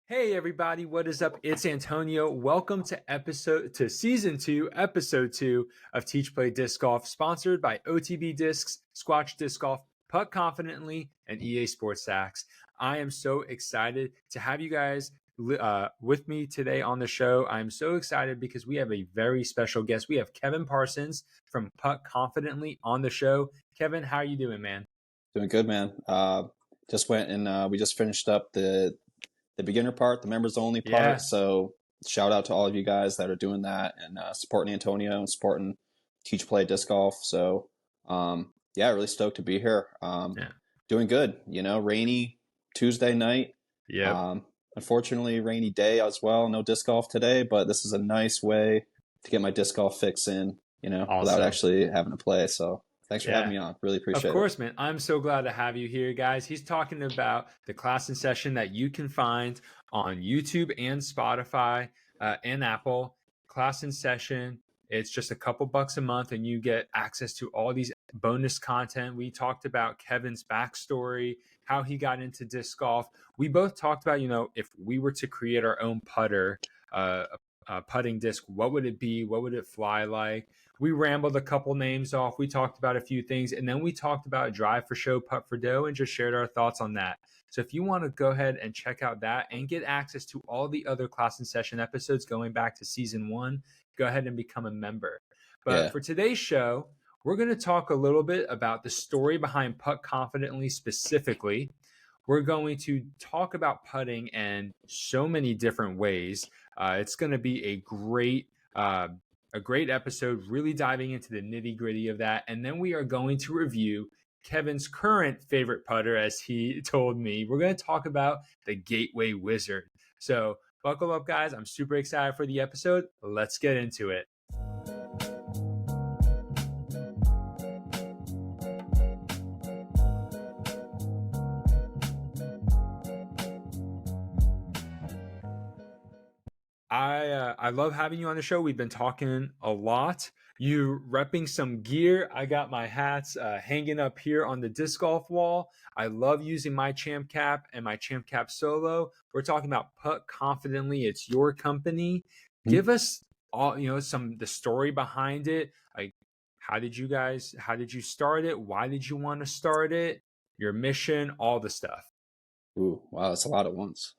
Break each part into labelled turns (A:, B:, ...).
A: Hey everybody, what is up? It's Antonio. Welcome to season 2, episode 2 of Teach Play Disc Golf, sponsored by OTB Discs, Squatch Disc Golf, Putt Confidently, and EA Sports Sacks. I am so excited to have you guys with me today on the show. I'm so excited because we have a very special guest. We have Kevin Parsons from Putt Confidently on the show. Kevin, how are you doing, man?
B: Doing good, man. Just went and we just finished up the beginner part, the members only part.
A: Yeah.
B: So shout out to all of you guys that are doing that and supporting Antonio and supporting Teach Play Disc Golf. So yeah, really stoked to be here. Doing good. Rainy Tuesday night.
A: Yeah.
B: Unfortunately, rainy day as well. No disc golf today, but this is a nice way to get my disc golf fix in.
A: Awesome.
B: Without actually having to play. So thanks for having me on. Really appreciate it.
A: Of course, man. I'm so glad to have you here, guys. He's talking about the class in session that you can find on YouTube and Spotify and Apple. Class in session. It's just a couple bucks a month and you get access to all these bonus content. We talked about Kevin's backstory, how he got into disc golf. We both talked about, if we were to create our own putter, putting disc, what would it be? What would it fly like? We rambled a couple names off. We talked about a few things, and then we talked about drive for show, putt for dough, and just shared our thoughts on that. So if you want to go ahead and check out that and get access to all the other class and session episodes going back to season 1, go ahead and become a member. But for today's show, we're going to talk a little bit about the story behind Putt Confidently specifically. We're going to talk about putting in so many different ways. It's going to be a great episode, really diving into the nitty gritty of that. And then we are going to review Kevin's current favorite putter, as he told me. We're going to talk about the Gateway Wizard. So buckle up, guys. I'm super excited for the episode. Let's get into it. I love having you on the show. We've been talking a lot. You repping some gear. I got my hats hanging up here on the disc golf wall. I love using my Champ Cap and my Champ Cap Solo. We're talking about Putt Confidently. It's your company. Give us all, the story behind it. Like, how did you start it? Why did you want to start it? Your mission, all the stuff.
B: Ooh, wow, that's a lot at once.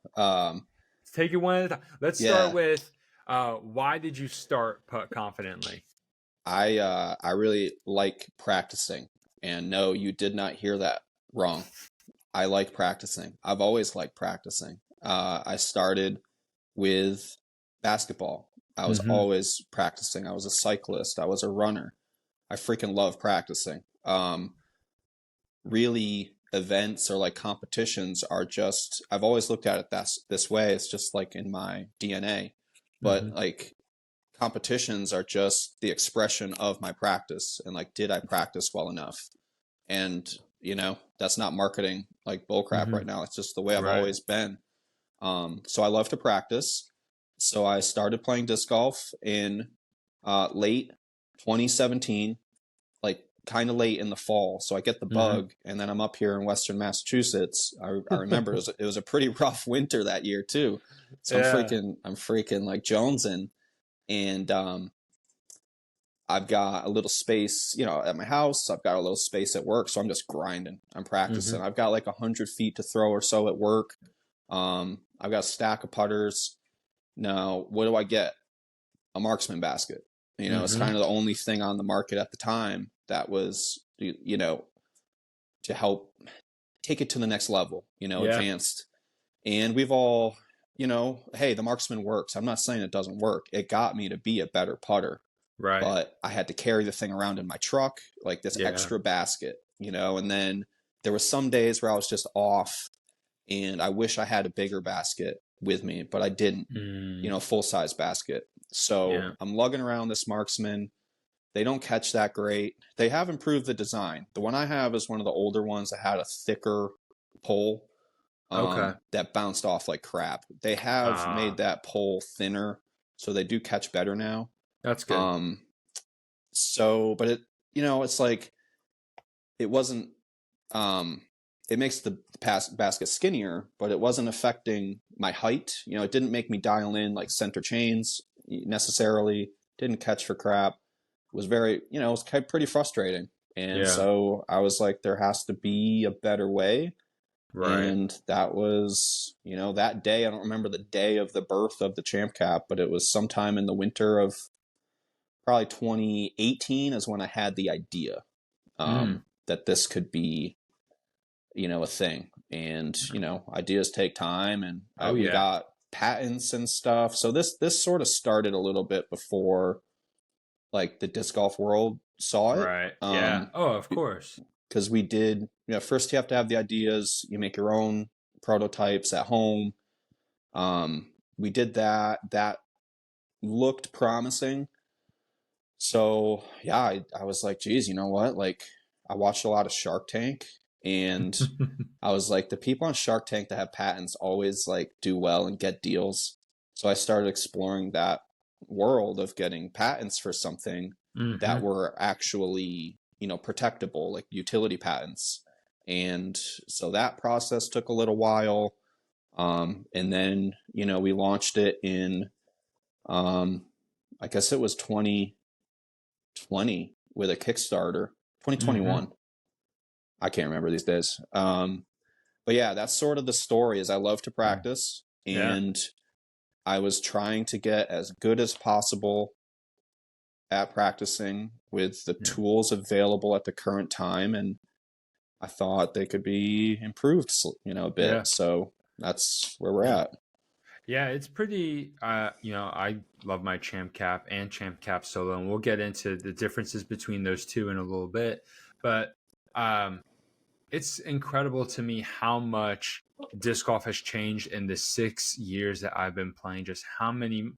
A: Take it one at a time. Let's start with why did you start Putt Confidently?
B: I really like practicing, and no, you did not hear that wrong. I like practicing. I've always liked practicing. I started with basketball. I was always practicing. I was a cyclist. I was a runner. I freaking love practicing. Really, events or like competitions are just, I've always looked at it this way. It's just like in my DNA, but like competitions are just the expression of my practice. And like, did I practice well enough? And that's not marketing like bullcrap right now. It's just the way I've always been. So I love to practice. So I started playing disc golf in late 2017, like kind of late in the fall. So I get the bug, and then I'm up here in Western Massachusetts. I remember it was a pretty rough winter that year too. So I'm freaking like jonesing, and I've got a little space, at my house. I've got a little space at work, so I'm just grinding. I'm practicing. I've got like 100 feet to throw or so at work. I've got a stack of putters. Now, what do I get? A marksman basket. It's kind of the only thing on the market at the time that was, to help take it to the next level, advanced. And we've all, hey, the marksman works. I'm not saying it doesn't work. It got me to be a better putter.
A: Right.
B: But I had to carry the thing around in my truck, like this extra basket, and then there was some days where I was just off, and I wish I had a bigger basket with me, but I didn't, full-size basket. So I'm lugging around this marksman. They don't catch that great. They have improved the design. The one I have is one of the older ones that had a thicker pole that bounced off like crap. They have made that pole thinner, so they do catch better now.
A: That's good.
B: So, but it, it's like, it wasn't, it makes the basket skinnier, but it wasn't affecting my height. You know, it didn't make me dial in like center chains necessarily. Didn't catch for crap. It was very, you know, it was pretty frustrating. And
A: Yeah.
B: so I was like, there has to be a better way.
A: Right.
B: And that was, you know, that day, I don't remember the day of the birth of the Champ Cap, but it was sometime in the winter of probably 2018 is when I had the idea that this could be, you know, a thing. And, you know, ideas take time, and
A: Oh
B: we
A: yeah.
B: got patents and stuff. So this sort of started a little bit before like the disc golf world saw it.
A: Right. Yeah. Oh, of course.
B: Because we did, you know, first you have to have the ideas, you make your own prototypes at home. We did that. That looked promising. So yeah, I was like, geez, you know what? Like, I watched a lot of Shark Tank, and I was like, the people on Shark Tank that have patents always like do well and get deals. So I started exploring that world of getting patents for something that were actually, you know, protectable, like utility patents. And so that process took a little while. And then, you know, we launched it in, I guess it was 2020 with a Kickstarter, 2021. I can't remember these days. But yeah, that's sort of the story. Is I love to practice,
A: Yeah.
B: and I was trying to get as good as possible at practicing with the
A: Yeah.
B: tools available at the current time, and I thought they could be improved, you know, a bit.
A: Yeah.
B: So that's where we're at.
A: Yeah, it's pretty you know, I love my Champ Cap and Champ Cap Solo, and we'll get into the differences between those two in a little bit. But um it's incredible to me how much disc golf has changed in the 6 years that I've been playing. Just how many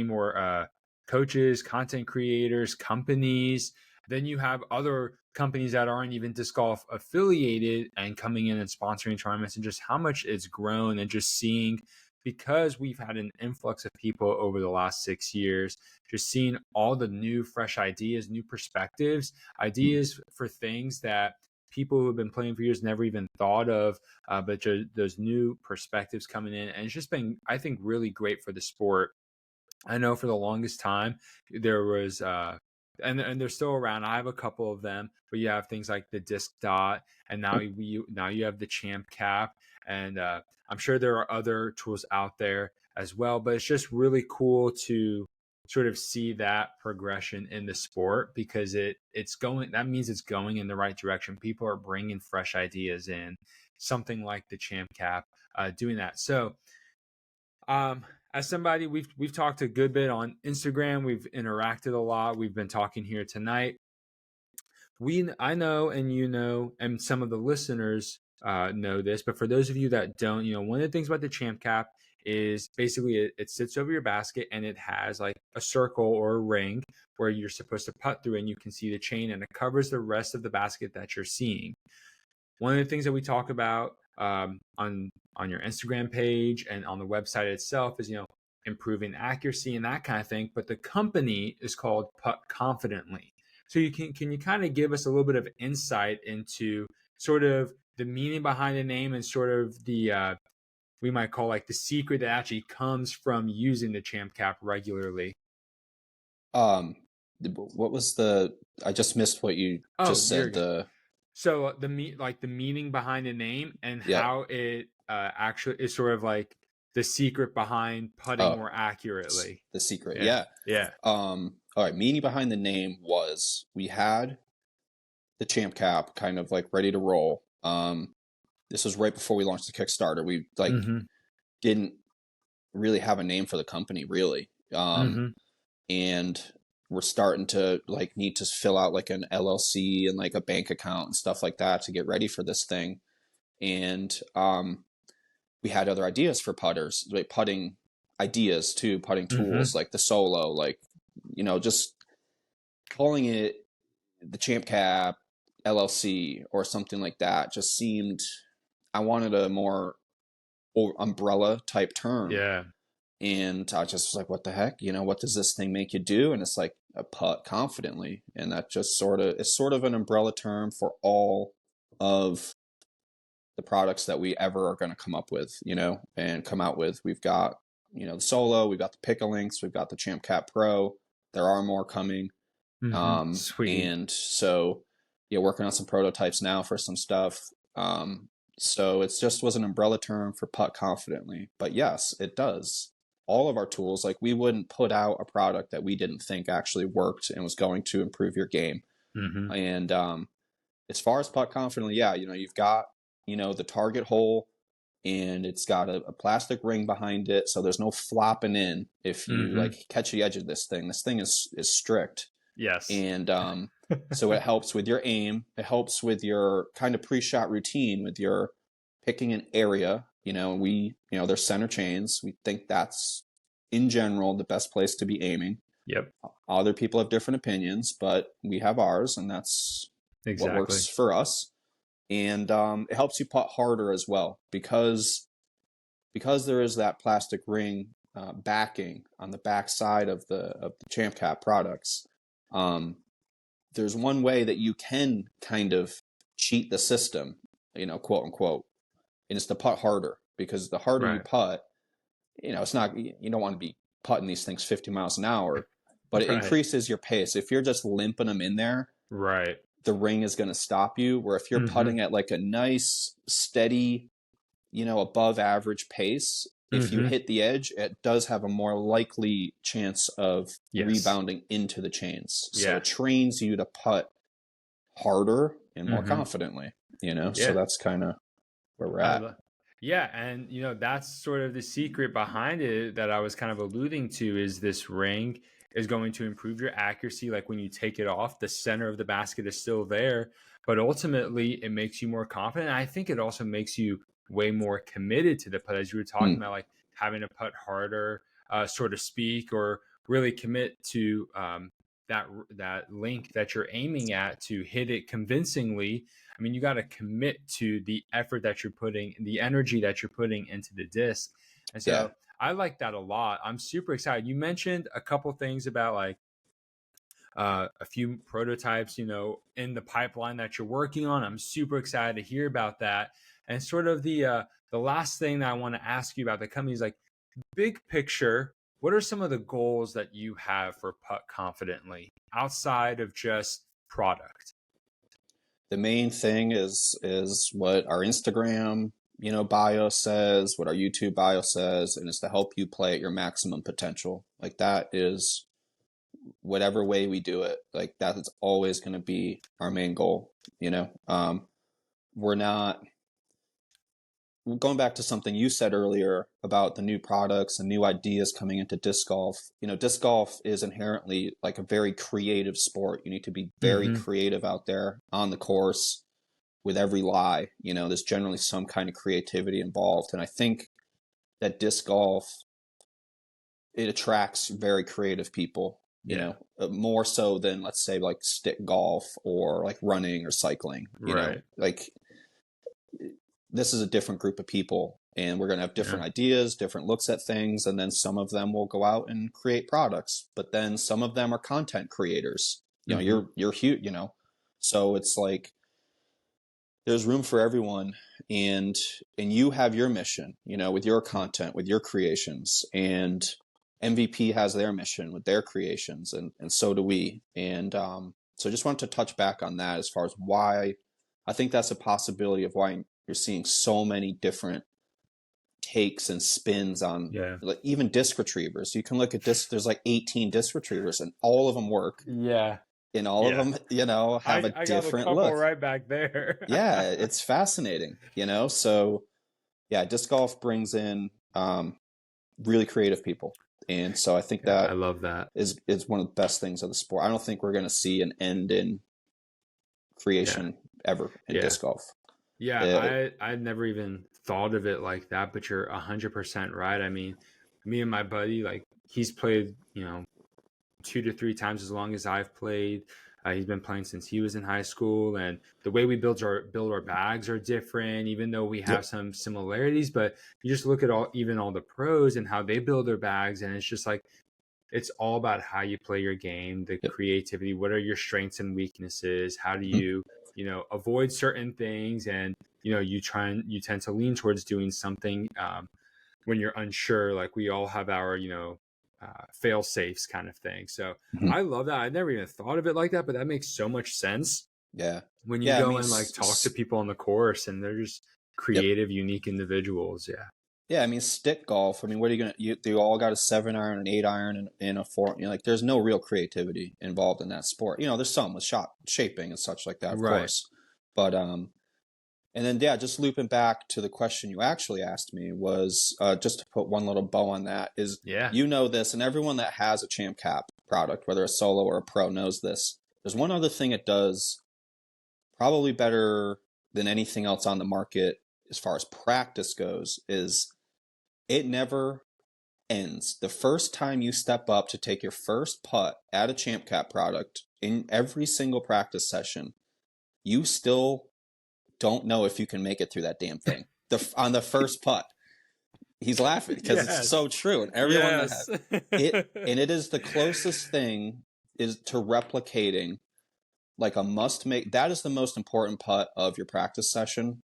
A: more coaches, content creators, companies. Then you have other companies that aren't even disc golf affiliated and coming in and sponsoring tournaments, and just how much it's grown, and just seeing, because we've had an influx of people over the last 6 years, just seeing all the new, fresh ideas, new perspectives, ideas for things that people who have been playing for years never even thought of, but just those new perspectives coming in. And it's just been, I think, really great for the sport. I know for the longest time there was, and they're still around. I have a couple of them, but you have things like the Disc Dot, and now you have the Champ Cap, and I'm sure there are other tools out there as well. But it's just really cool to sort of see that progression in the sport, because it's going. That means it's going in the right direction. People are bringing fresh ideas in. Something like the Champ Cap, doing that. So as somebody, we've talked a good bit on Instagram, we've interacted a lot, we've been talking here tonight. I know, and you know, and some of the listeners know this, but for those of you that don't, you know, one of the things about the Champ Cap is basically it sits over your basket, and it has like a circle or a ring where you're supposed to putt through, and you can see the chain, and it covers the rest of the basket that you're seeing. One of the things that we talk about on your Instagram page and on the website itself is, you know, improving accuracy and that kind of thing. But the company is called PuttConfidently. So can you kind of give us a little bit of insight into sort of the meaning behind the name, and sort of the we might call like the secret that actually comes from using the Champ Cap regularly?
B: Um, what was the? I just missed what you
A: Oh,
B: just
A: you're
B: said.
A: good. So the meaning behind the name, and
B: Yeah.
A: how it actually is sort of like the secret behind putting
B: Oh,
A: more accurately.
B: the secret.
A: Yeah.
B: Yeah.
A: Yeah.
B: All right. Meaning behind the name was we had the Champ Cap kind of like ready to roll. This was right before we launched the Kickstarter. We like didn't really have a name for the company really. And we're starting to like need to fill out like an LLC and like a bank account and stuff like that to get ready for this thing. And we had other ideas for putters, like putting ideas too, putting tools like the Solo, like, you know, just calling it the Champ Cap LLC or something like that just seemed, I wanted a more umbrella type term.
A: Yeah.
B: And I just was like, what the heck? You know, what does this thing make you do? And it's like a putt confidently. And that just sort of, it's sort of an umbrella term for all of the products that we ever are going to come up with, and come out with. We've got, the Solo, we've got the Pickle Links, we've got the Champ Cat Pro. There are more coming.
A: Sweet.
B: And so, working on some prototypes now for some stuff. So it just was an umbrella term for Putt Confidently. But yes, it does. All of our tools, like we wouldn't put out a product that we didn't think actually worked and was going to improve your game. And as far as Putt Confidently, you've got, the target hole, and it's got a plastic ring behind it. So there's no flopping in if you like catch the edge of this thing. This thing is strict.
A: Yes.
B: And so it helps with your aim. It helps with your kind of pre-shot routine, with your picking an area. There's center chains. We think that's, in general, the best place to be aiming.
A: Yep.
B: Other people have different opinions, but we have ours, and that's what works for us. And it helps you putt harder as well, because there is that plastic ring backing on the back side of the Champ Cat products. There's one way that you can kind of cheat the system, quote unquote, and it's to putt harder, because the harder you putt, it's not, you don't want to be putting these things 50 miles an hour, but it increases your pace. If you're just limping them in there, the ring is going to stop you. Where if you're putting at like a nice, steady, above average pace, if you hit the edge, it does have a more likely chance of rebounding into the chains. So it trains you to putt harder and more confidently, so that's kind of where we're at.
A: Yeah. And, that's sort of the secret behind it that I was kind of alluding to, is this ring is going to improve your accuracy. Like when you take it off, the center of the basket is still there, but ultimately it makes you more confident. And I think it also makes you way more committed to the putt, as you were talking about, like having to putt harder, so to speak, or really commit to that link that you're aiming at to hit it convincingly. I mean, you got to commit to the effort that you're putting, the energy that you're putting into the disc. And so I like that a lot. I'm super excited. You mentioned a couple things about like a few prototypes, in the pipeline that you're working on. I'm super excited to hear about that. And sort of the last thing that I want to ask you about the company is like, big picture, what are some of the goals that you have for Putt Confidently outside of just product?
B: The main thing is what our Instagram, bio says, what our YouTube bio says, and it's to help you play at your maximum potential. Like that is, whatever way we do it, like that is always going to be our main goal. We're not going back to something you said earlier about the new products and new ideas coming into disc golf. Disc golf is inherently like a very creative sport. You need to be very creative out there on the course with every lie. There's generally some kind of creativity involved. And I think that disc golf, it attracts very creative people, more so than, let's say, like stick golf or like running or cycling. Like this is a different group of people, and we're going to have different ideas, different looks at things. And then some of them will go out and create products, but then some of them are content creators. You're huge, so it's like, there's room for everyone, and you have your mission, with your content, with your creations, and MVP has their mission with their creations, and so do we. And so just wanted to touch back on that as far as why I think that's a possibility of why you're seeing so many different takes and spins on like even disc retrievers. You can look at disc, there's like 18 disc retrievers, and all of them work. And all of them, have a different look.
A: Right back there.
B: It's fascinating, So disc golf brings in really creative people. And so I think that
A: I love that
B: is one of the best things of the sport. I don't think we're going to see an end in creation ever in disc golf.
A: I never even thought of it like that, but you're 100% right. I mean, me and my buddy, like he's played, 2 to 3 times as long as I've played. He's been playing since he was in high school, and the way we build our bags are different, even though we have some similarities. But you just look at all the pros and how they build their bags, and it's just like, it's all about how you play your game, the creativity. What are your strengths and weaknesses? How do you, avoid certain things? And you tend to lean towards doing something when you're unsure. Like we all have our, fail safes kind of thing. So
B: Mhm.
A: I love that. I never even thought of it like that, but that makes so much sense
B: Yeah.
A: when you
B: Yeah. I
A: go
B: mean,
A: and like talk to people on the course and they're just
B: yep.
A: creative, unique individuals. Yeah.
B: Yeah, I mean, stick golf. I mean, what are you gonna? They all got a 7-iron, an 8-iron, and a 4. Like, there's no real creativity involved in that sport. There's some with shot shaping and such like that, of
A: Right.
B: course. But and then yeah, just looping back to the question you actually asked me was just to put one little bow on that is
A: Yeah.
B: this, and everyone that has a Champ Cap product, whether a solo or a pro, knows this. There's one other thing it does probably better than anything else on the market as far as practice goes is it never ends. The first time you step up to take your first putt at a Champ Cap product in every single practice session, you still don't know if you can make it through that damn thing. On the first putt, he's laughing because it's so true, and everyone that has it, and it is the closest thing is to replicating like a must make. That is the most important putt of your practice session,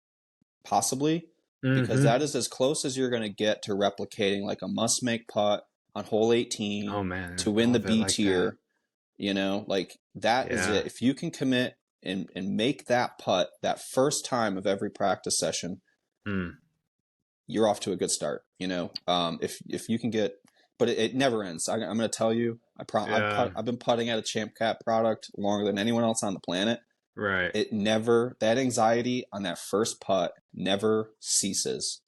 B: possibly. Because that is as close as you're going to get to replicating like a must-make putt on hole 18
A: Oh man,
B: to win the B
A: like
B: tier. Like that is it. If you can commit and make that putt that first time of every practice session, you're off to a good start. If you can get, but it never ends. I'm going to tell you, I've been putting at a Champ Cap product longer than anyone else on the planet.
A: Right.
B: That anxiety on that first putt never ceases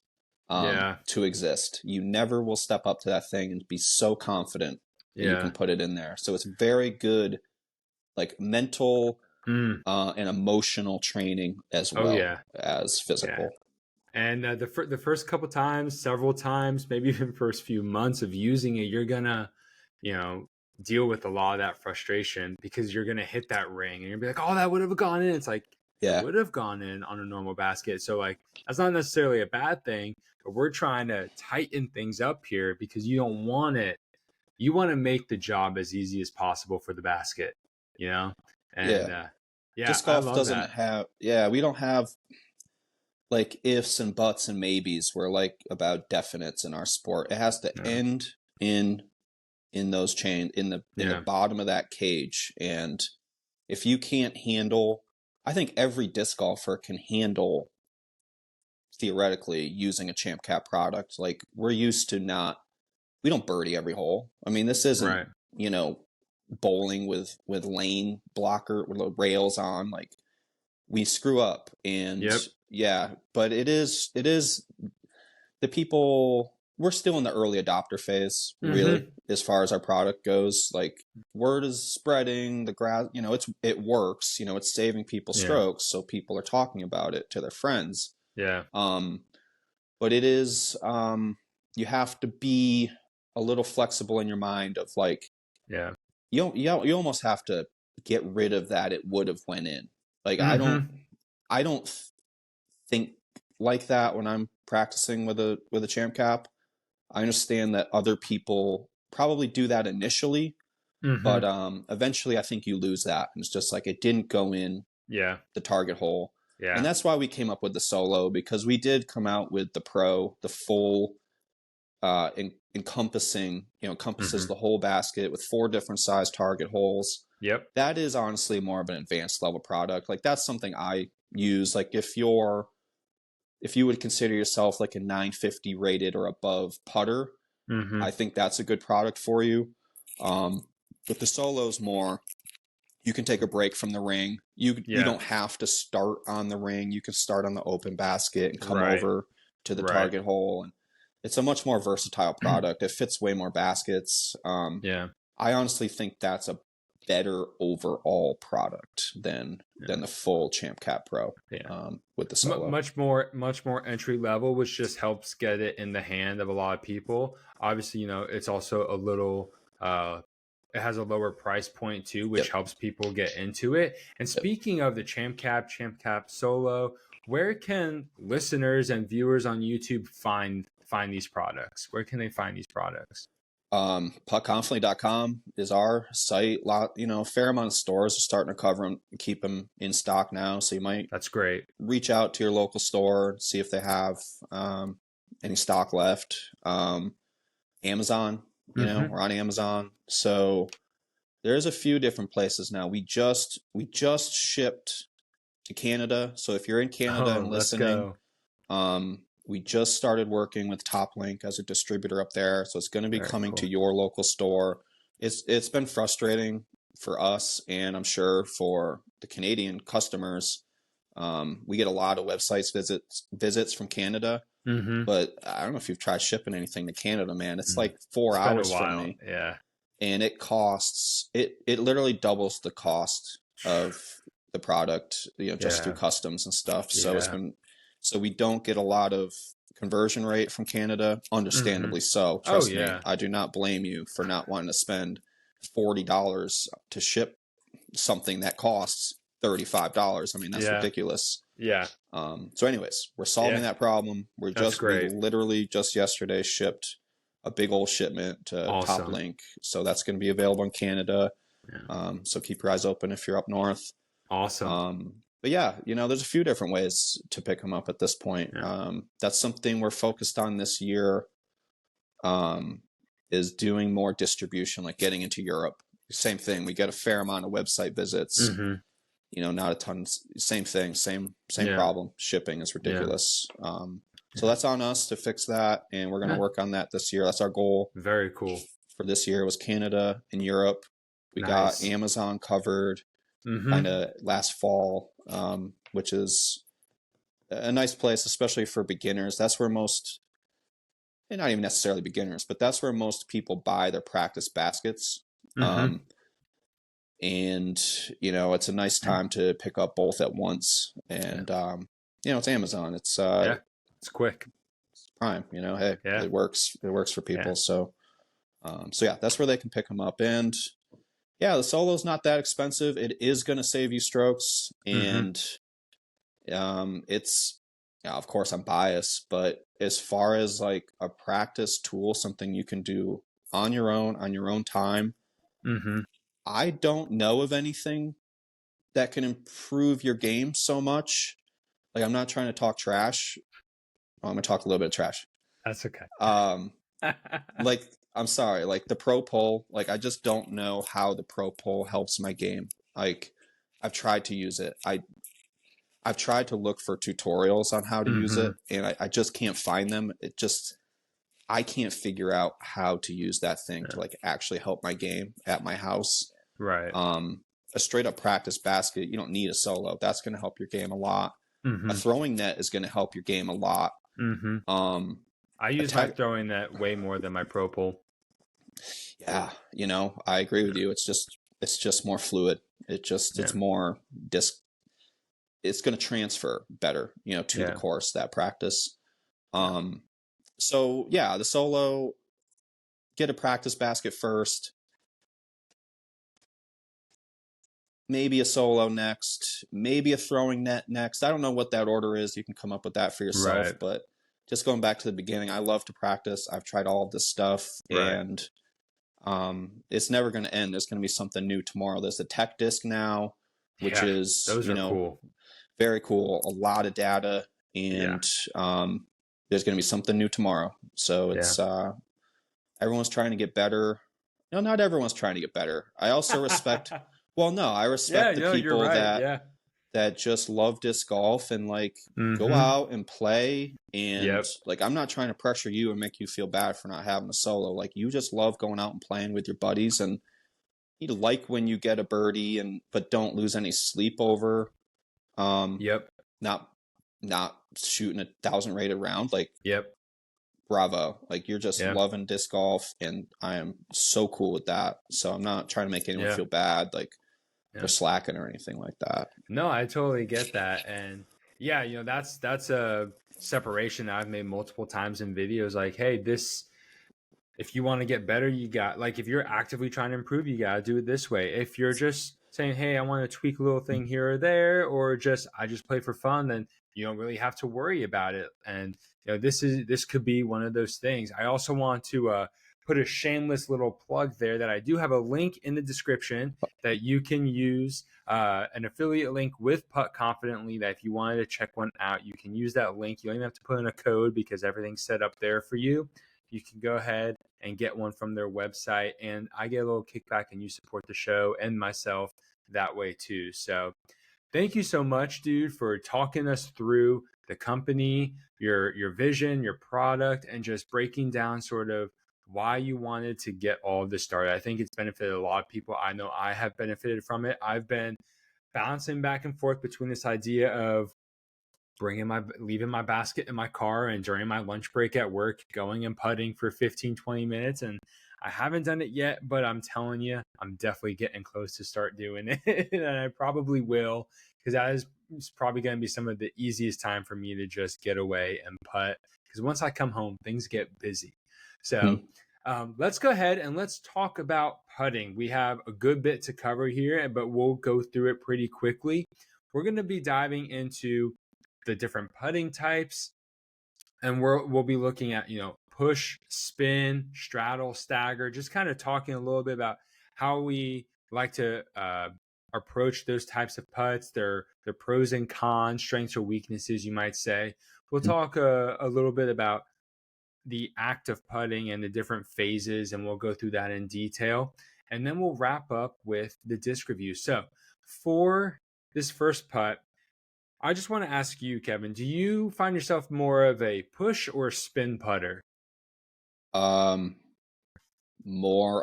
B: to exist. You never will step up to that thing and be so confident that you can put it in there. So it's very good, like mental and emotional training as well as physical.
A: And the first couple times, several times, maybe even first few months of using it, you're gonna, deal with a lot of that frustration because you're gonna hit that ring and you'll be like, oh, that would have gone in. It's like it would have gone in on a normal basket. So like that's not necessarily a bad thing, but we're trying to tighten things up here because you don't want it. You want to make the job as easy as possible for the basket, And
B: disc golf doesn't have. Yeah, we don't have like ifs and buts and maybes. We're like about definites in our sport. It has to end in those chains in the bottom of that cage. And if you can't handle, I think every disc golfer can handle theoretically using a Champ Cap product. Like we're used to we don't birdie every hole. I mean, this isn't, bowling with lane blocker with rails on. Like we screw up and but it is the people, we're still in the early adopter phase, really, as far as our product goes. Like word is spreading, the grass, it works, it's saving people strokes. So people are talking about it to their friends.
A: Yeah.
B: But it is, you have to be a little flexible in your mind of like, you almost have to get rid of that. It would have went in. Like, I don't think like that when I'm practicing with a Champ Cap. I understand that other people probably do that initially, but eventually I think you lose that. And it's just like it didn't go in the target hole. Yeah. And that's why we came up with the solo, because we did come out with the pro, the full encompasses the whole basket with 4 different size target holes.
A: Yep.
B: That is honestly more of an advanced level product. Like that's something I use. Like if you would consider yourself like a 950 rated or above putter, I think that's a good product for you. But the solo's more, you can take a break from the ring. You don't have to start on the ring. You can start on the open basket and come over to the target hole. And it's a much more versatile product. It fits way more baskets. I honestly think that's a better overall product than the full Champ Cap Pro with the solo.
A: Much more entry level, which just helps get it in the hand of a lot of people. Obviously, it's also a little it has a lower price point too, which helps people get into it. And speaking of the Champ Cap Solo, where can listeners and viewers on YouTube find these products? Where can they find these products?
B: PuttConfidently.com is our site. A fair amount of stores are starting to cover them, keep them in stock now. So you might
A: That's great.
B: reach out to your local store, see if they have any stock left. Amazon, we're on Amazon. So there's a few different places now. We just shipped to Canada. So if you're in Canada and listening, we just started working with TopLink as a distributor up there. So it's going to be coming to your local store. It's been frustrating for us, and I'm sure for the Canadian customers. We get a lot of websites visits from Canada, but I don't know if you've tried shipping anything to Canada, man. It's like 4 hours from me.
A: Yeah.
B: And it costs, it literally doubles the cost of the product, just through customs and stuff. So so we don't get a lot of conversion rate from Canada, understandably so. Trust me, I do not blame you for not wanting to spend $40 to ship something that costs $35. I mean, that's ridiculous.
A: Yeah.
B: So anyways, we're solving that problem. We literally just yesterday shipped a big old shipment to TopLink. So that's going to be available in Canada. So keep your eyes open if you're up north.
A: Awesome.
B: But yeah, there's a few different ways to pick them up at this point. That's something we're focused on this year, is doing more distribution, like getting into Europe. Same thing. We get a fair amount of website visits, not a ton. Same thing, same problem. Shipping is ridiculous. So that's on us to fix that. And we're going to work on that this year. That's our goal.
A: Very cool.
B: For this year was Canada and Europe. We got Amazon covered kind of last fall, which is a nice place, especially for beginners. That's where most, and not even necessarily beginners, but that's where most people buy their practice baskets. And, it's a nice time to pick up both at once. And, it's Amazon. It's
A: quick.
B: It's prime, hey, it works. It works for people. So that's where they can pick them up. And the Solo's not that expensive. It is going to save you strokes. And, it's, of course I'm biased, but as far as like a practice tool, something you can do on your own time, I don't know of anything that can improve your game so much. Like, I'm not trying to talk trash. I'm going to talk a little bit of trash.
A: That's okay.
B: Like, I'm sorry, like the Pro Pole, like I just don't know how the Pro Pole helps my game. Like, I've tried to use it. I've tried to look for tutorials on how to use it, and I just can't find them. I can't figure out how to use that thing to like actually help my game at my house.
A: Right.
B: A straight up practice basket, you don't need a solo. That's going to help your game a lot. A throwing net is going to help your game a lot. I
A: use my throwing net way more than my Pro Pole.
B: Yeah, I agree with you. It's just more fluid. It's more disc. It's going to transfer better, to the course, that practice. So yeah, the solo, get a practice basket first. Maybe a solo next, maybe a throwing net next. I don't know what that order is. You can come up with that for yourself, but just going back to the beginning, I love to practice. I've tried all of this stuff, and it's never going to end. There's going to be something new tomorrow. There's a tech disc now, which is,
A: those are cool.
B: Very cool. A lot of data, and there's going to be something new tomorrow. So it's everyone's trying to get better. No, not everyone's trying to get better. I also respect. Well, no, I respect the people that just love disc golf and like go out and play. And like, I'm not trying to pressure you and make you feel bad for not having a solo. Like, you just love going out and playing with your buddies, and you like when you get a birdie, but don't lose any sleep over. Not shooting 1,000 rated round. Like, bravo. Like, you're just loving disc golf, and I am so cool with that. So I'm not trying to make anyone feel bad, like for slacking or anything like that.
A: No, I totally get that. And that's a separation that I've made multiple times in videos. Like, hey, if you want to get better, if you're actively trying to improve, you got to do it this way. If you're just saying, hey, I want to tweak a little thing here or there, or I just play for fun, then you don't really have to worry about it. And this could be one of those things. I also want to put a shameless little plug there that I do have a link in the description that you can use, an affiliate link with Putt Confidently, that if you wanted to check one out, you can use that link. You don't even have to put in a code because everything's set up there for you. You can go ahead and get one from their website, and I get a little kickback and you support the show and myself that way too. So thank you so much, dude, for talking us through the company, your vision, your product, and just breaking down sort of why you wanted to get all of this started. I think it's benefited a lot of people. I know I have benefited from it. I've been bouncing back and forth between this idea of leaving my basket in my car and during my lunch break at work, going and putting for 15-20 minutes. And I haven't done it yet, but I'm telling you, I'm definitely getting close to start doing it. And I probably will, because that is probably going to be some of the easiest time for me to just get away and putt. Because once I come home, things get busy. So let's go ahead and let's talk about putting. We have a good bit to cover here, but we'll go through it pretty quickly. We're going to be diving into the different putting types, and we'll be looking at, push, spin, straddle, stagger, just kind of talking a little bit about how we like to approach those types of putts, their pros and cons, strengths or weaknesses, you might say. We'll talk a little bit about the act of putting and the different phases, and we'll go through that in detail. And then we'll wrap up with the disc review. So for this first putt, I just want to ask you, Kevin, do you find yourself more of a push or spin putter?
B: More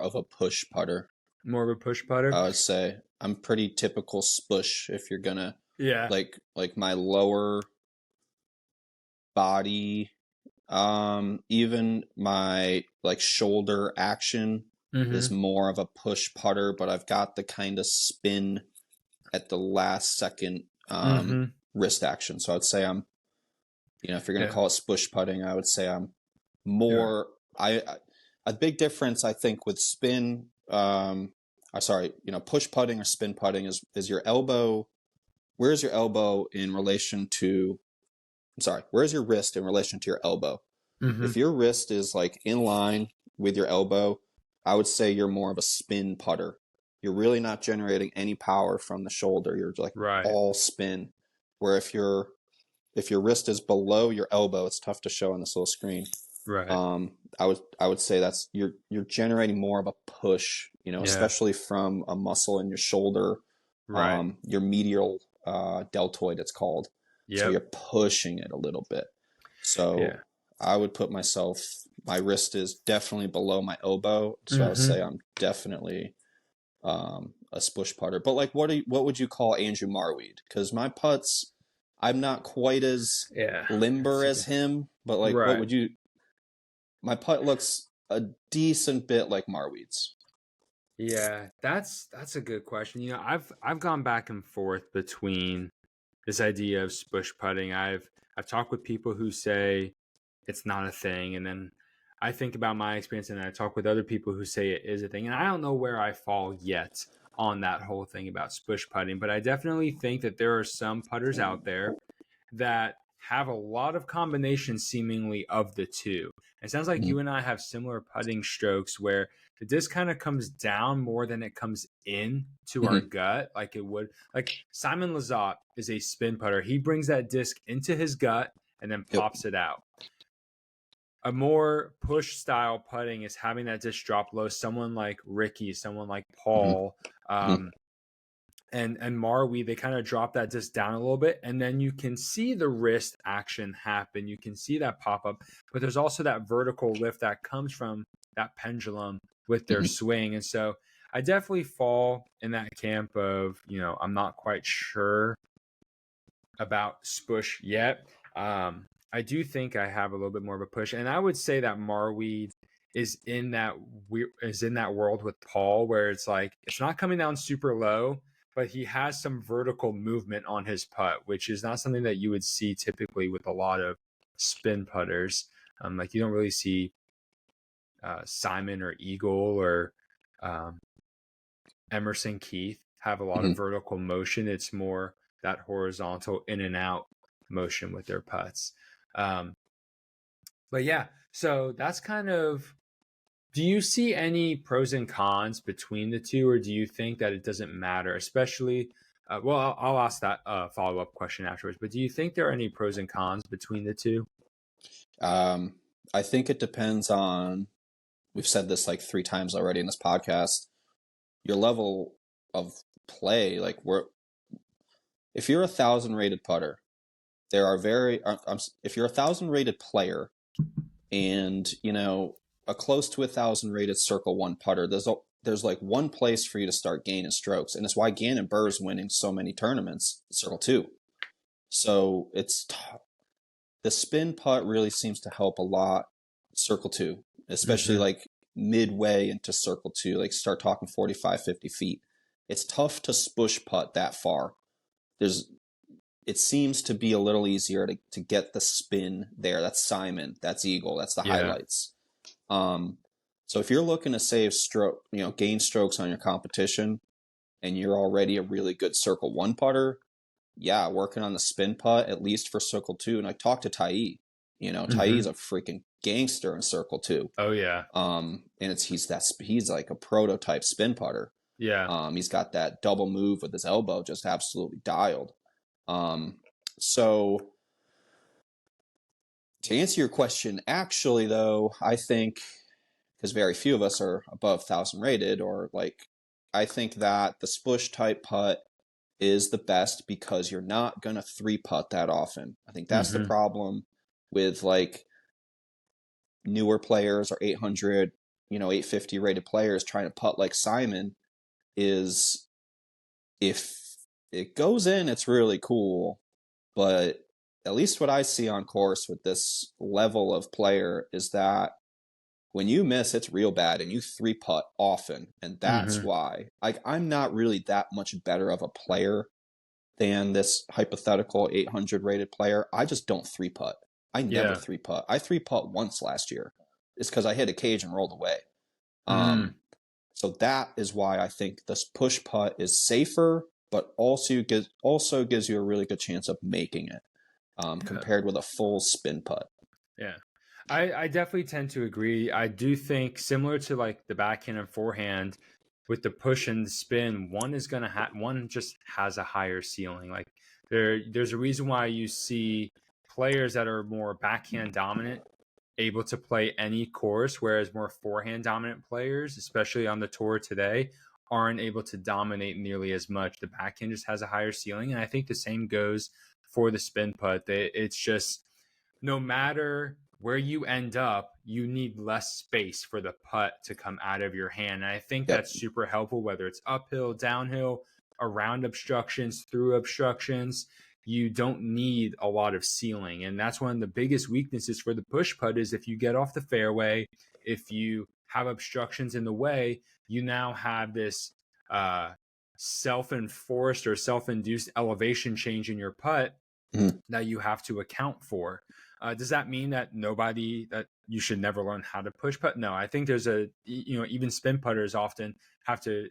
B: of a push putter.
A: More of a push putter?
B: I would say I'm pretty typical spush if you're gonna,
A: yeah,
B: like my lower body, even my like shoulder action is more of a push putter, but I've got the kind of spin at the last second wrist action. So I'd say I'm, if you're going to call it spush putting, I would say I'm more, a big difference, I think, with spin, push putting or spin putting is your elbow. Where's your elbow in relation to, where's your wrist in relation to your elbow? If your wrist is like in line with your elbow, I would say you're more of a spin putter. You're really not generating any power from the shoulder. You're like all spin. Where if your wrist is below your elbow, it's tough to show on this little screen.
A: Right.
B: I would say that's you're generating more of a push, especially from a muscle in your shoulder.
A: Right.
B: Your medial deltoid, it's called. So you're pushing it a little bit. So I would put my wrist is definitely below my elbow. So I would say I'm definitely a spush putter. But like, what would you call Andrew Marweed? Because my putts, I'm not quite as limber as him, but like, what would you? My putt looks a decent bit like Marweed's.
A: Yeah, that's a good question. I've gone back and forth between this idea of spush putting. I've talked with people who say it's not a thing, and then I think about my experience, and I talk with other people who say it is a thing. And I don't know where I fall yet on that whole thing about spush putting, but I definitely think that there are some putters out there that have a lot of combinations seemingly of the two. It sounds like you and I have similar putting strokes where the disc kind of comes down more than it comes in to our gut, like it would. Like Simon Lizotte is a spin putter. He brings that disc into his gut and then pops it out. A more push style putting is having that disc drop low. Someone like Ricky, someone like Paul, and Marweed, they kind of drop that disc down a little bit, and then you can see the wrist action happen. You can see that pop up, but there's also that vertical lift that comes from that pendulum with their swing. And so I definitely fall in that camp of, I'm not quite sure about spush yet. I do think I have a little bit more of a push, and I would say that Marweed is in that world with Paul, where it's like it's not coming down super low, but he has some vertical movement on his putt, which is not something that you would see typically with a lot of spin putters. Like you don't really see Simon or Eagle or Emerson Keith have a lot of vertical motion. It's more that horizontal in and out motion with their putts. But yeah, so that's kind of Do you see any pros and cons between the two, or do you think that it doesn't matter? Especially, well, I'll ask that follow up question afterwards. But do you think there are any pros and cons between the two?
B: I think it depends on, we've said this like 3 times already in this podcast, your level of play. Like, if you're 1,000 rated putter, there are if you're 1,000 rated player and, a close to 1,000 rated circle one putter, there's like one place for you to start gaining strokes. And it's why Gannon Buhr's winning so many tournaments, circle two. So the spin putt really seems to help a lot circle two, especially like midway into circle two, like start talking 45, 50 feet. It's tough to spush putt that far. It seems to be a little easier to get the spin there. That's Simon, that's Eagle, that's the highlights. So if you're looking to save gain strokes on your competition and you're already a really good circle one putter, working on the spin putt, at least for circle two. And I talked to Tai. Tai's a freaking gangster in circle two.
A: Oh yeah.
B: And he's like a prototype spin putter.
A: Yeah.
B: He's got that double move with his elbow just absolutely dialed. So to answer your question, actually though, I think, because very few of us are above 1,000 rated, I think that the spush type putt is the best because you're not going to 3-putt that often. I think that's the problem with like newer players or 800, 850 rated players trying to putt like Simon, is if it goes in, it's really cool. But at least what I see on course with this level of player is that when you miss, it's real bad, and you 3-putt often. And that's why I'm not really that much better of a player than this hypothetical 800 rated player. I just don't 3-putt. I never 3-putt. I 3-putt once last year. It's because I hit a cage and rolled away. So that is why I think this push putt is safer, but also gives you a really good chance of making it compared with a full spin putt.
A: Yeah. I definitely tend to agree. I do think, similar to like the backhand and forehand, with the push and the spin, one just has a higher ceiling. Like there's a reason why you see players that are more backhand dominant able to play any course, whereas more forehand dominant players, especially on the tour today, aren't able to dominate nearly as much. The backhand just has a higher ceiling, and I think the same goes for the spin putt. It's just, no matter where you end up, you need less space for the putt to come out of your hand. And I think that's super helpful, whether it's uphill, downhill, around obstructions, through obstructions. You don't need a lot of ceiling. And that's one of the biggest weaknesses for the push putt is if you get off the fairway, if you have obstructions in the way, you now have this self-enforced or self-induced elevation change in your putt that you have to account for. Does that mean that you should never learn how to push putt? No, I think there's even spin putters often have to,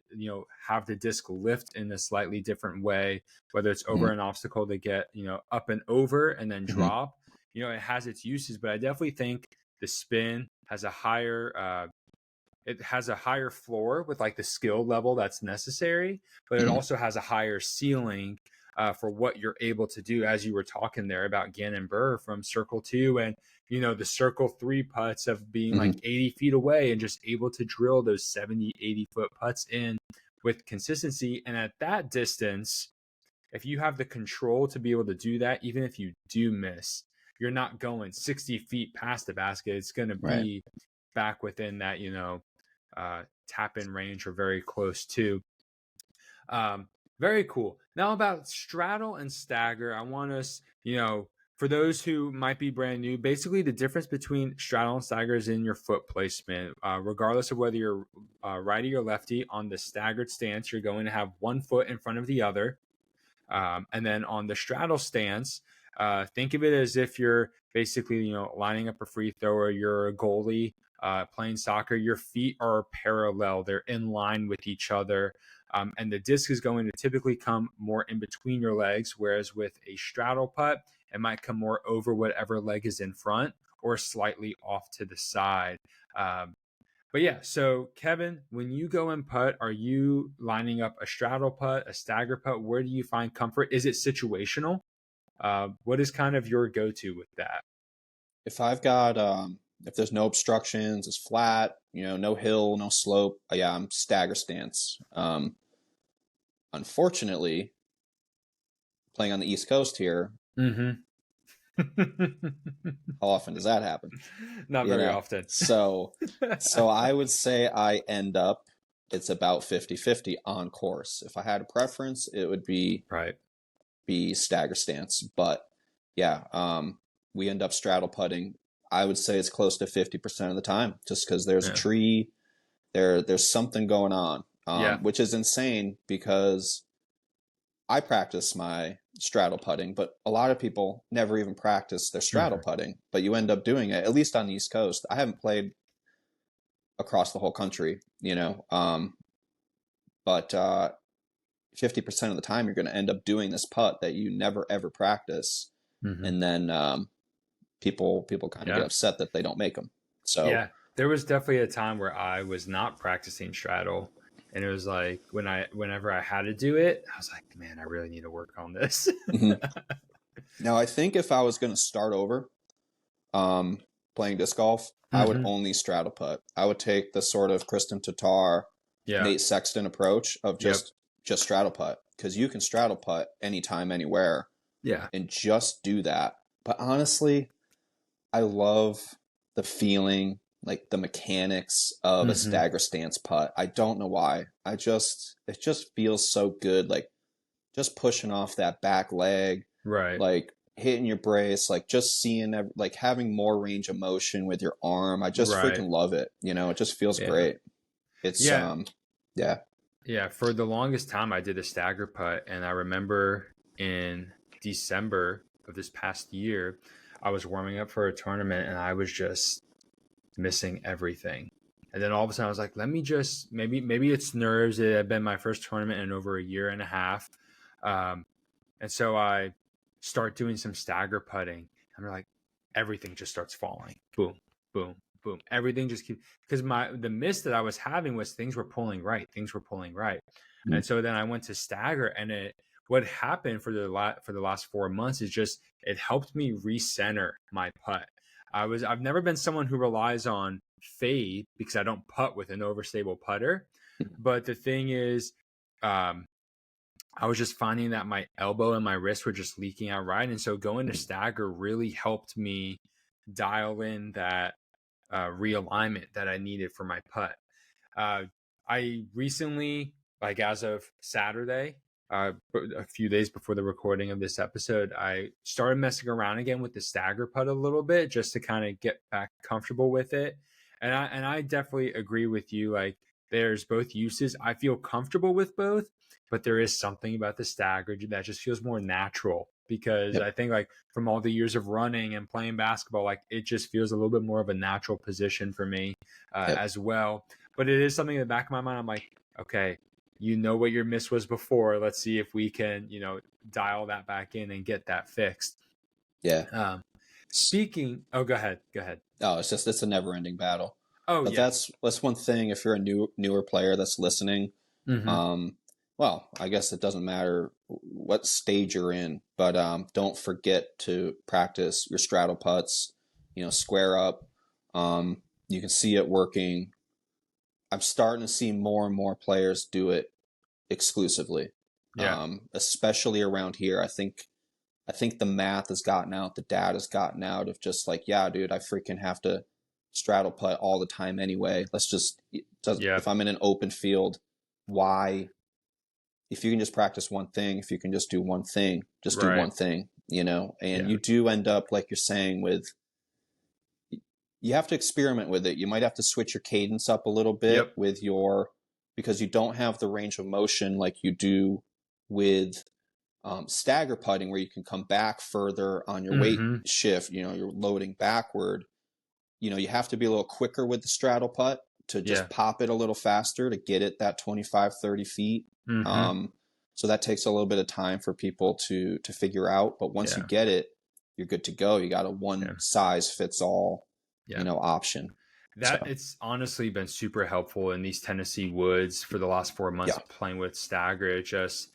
A: have the disc lift in a slightly different way, whether it's over an obstacle to get, up and over and then drop. It has its uses, but I definitely think the spin has a higher floor with like the skill level that's necessary, but it also has a higher ceiling for what you're able to do, as you were talking there about Gannon Buhr from circle two and, the circle 3 putts of being like 80 feet away and just able to drill those 70, 80 foot putts in with consistency. And at that distance, if you have the control to be able to do that, even if you do miss, you're not going 60 feet past the basket. It's going to be back within that, tap in range or very close to. Very cool. Now about straddle and stagger, I want us, for those who might be brand new, basically the difference between straddle and stagger is in your foot placement. Regardless of whether you're righty or lefty, on the staggered stance, you're going to have one foot in front of the other. And then on the straddle stance, think of it as if you're basically, lining up a free throw, or you're a goalie playing soccer. Your feet are parallel. They're in line with each other. And the disc is going to typically come more in between your legs, whereas with a straddle putt, it might come more over whatever leg is in front or slightly off to the side. But yeah, so Kevin, when you go and putt, are you lining up a straddle putt, a stagger putt? Where do you find comfort? Is it situational? What is kind of your go-to with that?
B: If I've got if there's no obstructions, it's flat, no hill, no slope, yeah, I'm stagger stance. Unfortunately, playing on the East Coast here,
A: Mm-hmm.
B: how often does that happen?
A: Not very often.
B: So I would say I end up, it's about 50-50 on course. If I had a preference, it would be
A: Right.
B: stagger stance. But yeah, we end up straddle putting. I would say it's close to 50% of the time, just because there's a tree, there's something going on, which is insane because I practice my straddle putting, but a lot of people never even practice their straddle putting, but you end up doing it, at least on the East Coast. I haven't played across the whole country, but 50% of the time you're going to end up doing this putt that you never ever practice. And then people kind of get upset that they don't make them. So
A: yeah, there was definitely a time where I was not practicing straddle, and it was like whenever I had to do it, I was like, man, I really need to work on this.
B: Now, I think if I was going to start over playing disc golf, I would only straddle putt. I would take the sort of Kristen Tatar, Nate Sexton approach of just straddle putt, because you can straddle putt anytime, anywhere, and just do that. But honestly, I love the feeling, like the mechanics of a stagger stance putt. I don't know why. It just feels so good, like just pushing off that back leg,
A: right?
B: Like hitting your brace, like just seeing, like having more range of motion with your arm. I just freaking love it. It just feels great. It's
A: yeah. For the longest time, I did a stagger putt, and I remember in December of this past year, I was warming up for a tournament, and I was just missing everything. And then all of a sudden I was like, let me just, maybe it's nerves. It had been my first tournament in over a year and a half. And so I start doing some stagger putting. I'm like, everything just starts falling. Boom, boom, boom. Everything just keeps, because the miss that I was having was things were pulling right. And so then I went to stagger, and what happened for the last 4 months is just, it helped me recenter my putt. I've never been someone who relies on fade because I don't putt with an overstable putter. But the thing is, I was just finding that my elbow and my wrist were just leaking out right. And so going to stagger really helped me dial in that realignment that I needed for my putt. I recently, like as of Saturday, a few days before the recording of this episode, I started messing around again with the stagger putt a little bit, just to kind of get back comfortable with it. And I definitely agree with you. Like, there's both uses. I feel comfortable with both, but there is something about the stagger that just feels more natural, because I think, like, from all the years of running and playing basketball, like, it just feels a little bit more of a natural position for me as well. But it is something in the back of my mind. I'm like, okay, what your miss was before. Let's see if we can, dial that back in and get that fixed.
B: Yeah.
A: Oh, go ahead.
B: Oh, it's a never ending battle.
A: Oh,
B: but
A: yeah.
B: That's one thing. If you're a newer player that's listening, well, I guess it doesn't matter what stage you're in, but don't forget to practice your straddle putts, square up. You can see it working. I'm starting to see more and more players do it exclusively. Especially around here. I think the math has gotten out, the data has gotten out of just like, yeah, dude, I freaking have to straddle putt all the time anyway. If I'm in an open field, why? If you can just practice one thing, if you can just do one thing, just do one thing, and you do end up, like you're saying, you have to experiment with it. You might have to switch your cadence up a little bit because you don't have the range of motion like you do with stagger putting, where you can come back further on your weight shift. You're loading backward. You have to be a little quicker with the straddle putt to just pop it a little faster to get it that 25, 30 feet. So that takes a little bit of time for people to figure out. But once you get it, you're good to go. You got a one size fits all option.
A: That
B: So
A: it's honestly been super helpful in these Tennessee woods for the last 4 months
B: yeah,
A: playing with Stagger. It just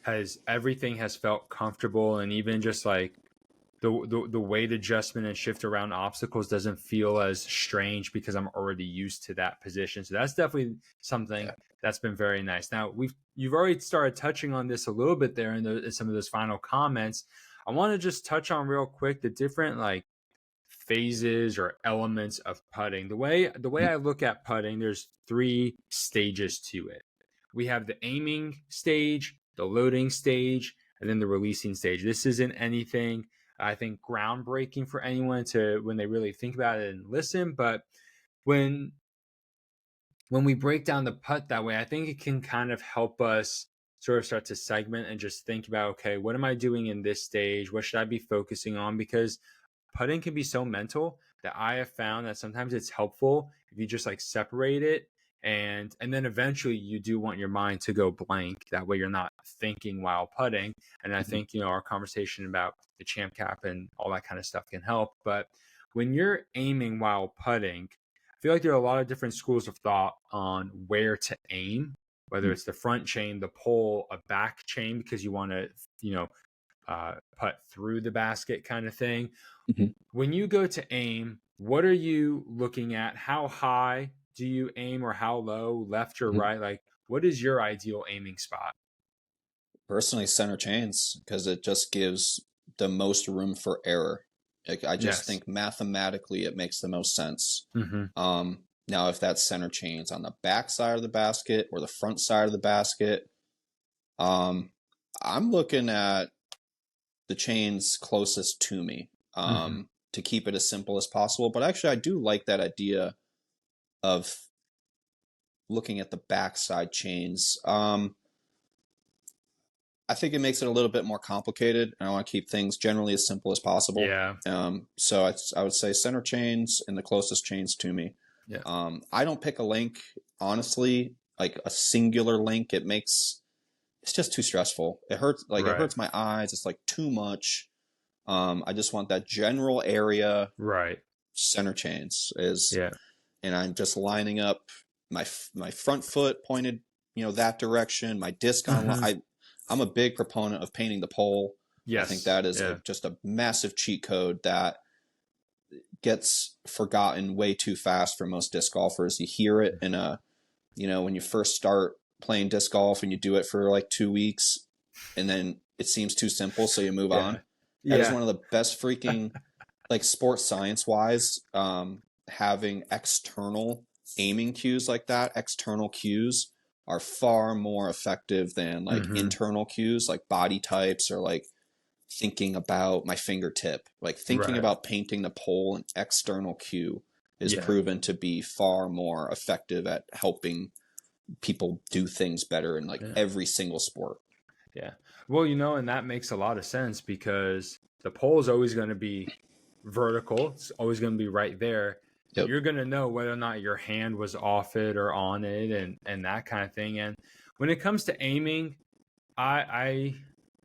A: has everything has felt comfortable, and even just like the weight adjustment and shift around obstacles doesn't feel as strange because I'm already used to that position. So that's definitely something
B: yeah.
A: that's been very nice. Now you've already started touching on this a little bit there in some of those final comments. I want to just touch on real quick the different like phases or elements of putting. The way
B: Mhm,
A: I look at putting, there's three stages to it. We have the aiming stage, the loading stage, and then the releasing stage. This isn't anything I think groundbreaking for anyone to when they really think about it and listen, but when when we break down the putt that way, I think it can kind of help us sort of start to segment and just think about, okay, what am I doing in this stage? What should I be focusing on? Because putting can be so mental that I have found that sometimes it's helpful if you just like separate it and then eventually you do want your mind to go blank. That way you're not thinking while putting. And I
B: mhm,
A: think, our conversation about the champ cap and all that kind of stuff can help. But when you're aiming while putting, I feel like there are a lot of different schools of thought on where to aim, whether
B: mhm,
A: it's the front chain, the pole, a back chain, because you want to, putt through the basket kind of thing.
B: mhm.
A: When you go to aim, what are you looking at? How high do you aim or how low, left or
B: Mhm.
A: right? Like, what is your ideal aiming spot?
B: Personally, center chains because it just gives the most room for error. Like, I just
A: Yes.
B: think mathematically it makes the most sense.
A: Mm-hmm.
B: Now, if that center chain's on the back side of the basket or the front side of the basket, um, I'm looking at the chains closest to me
A: Mm-hmm.
B: to keep it as simple as possible. But actually, I do like that idea of looking at the backside chains. I think it makes it a little bit more complicated, and I want to keep things generally as simple as possible.
A: Yeah.
B: So I would say center chains and the closest chains to me.
A: Yeah.
B: I don't pick a link, honestly, like a singular link. It's just too stressful. It
A: Right.
B: hurts my eyes. It's like too much. I just want that general area
A: Right.
B: center chains is,
A: Yeah.
B: and I'm just lining up my front foot pointed, that direction. My disc on.
A: Mm-hmm.
B: I'm a big proponent of painting the pole. I think
A: Yes.
B: that is
A: Yeah.
B: just a massive cheat code that gets forgotten way too fast for most disc golfers. You hear it in when you first start playing disc golf and you do it for like 2 weeks, and then it seems too simple, so you move
A: Yeah.
B: on. That is
A: Yeah.
B: one of the best freaking, like, sports science wise, having external aiming cues like that. External cues are far more effective than like
A: Mm-hmm.
B: internal cues, like body types or like thinking about my fingertip. Like thinking
A: Right.
B: about painting the pole, an external cue is
A: Yeah.
B: proven to be far more effective at helping people do things better in like
A: Yeah.
B: every single sport.
A: Yeah. Well, and that makes a lot of sense because the pole is always going to be vertical. It's always going to be right there.
B: Yep.
A: You're going to know whether or not your hand was off it or on it and that kind of thing. And when it comes to aiming, I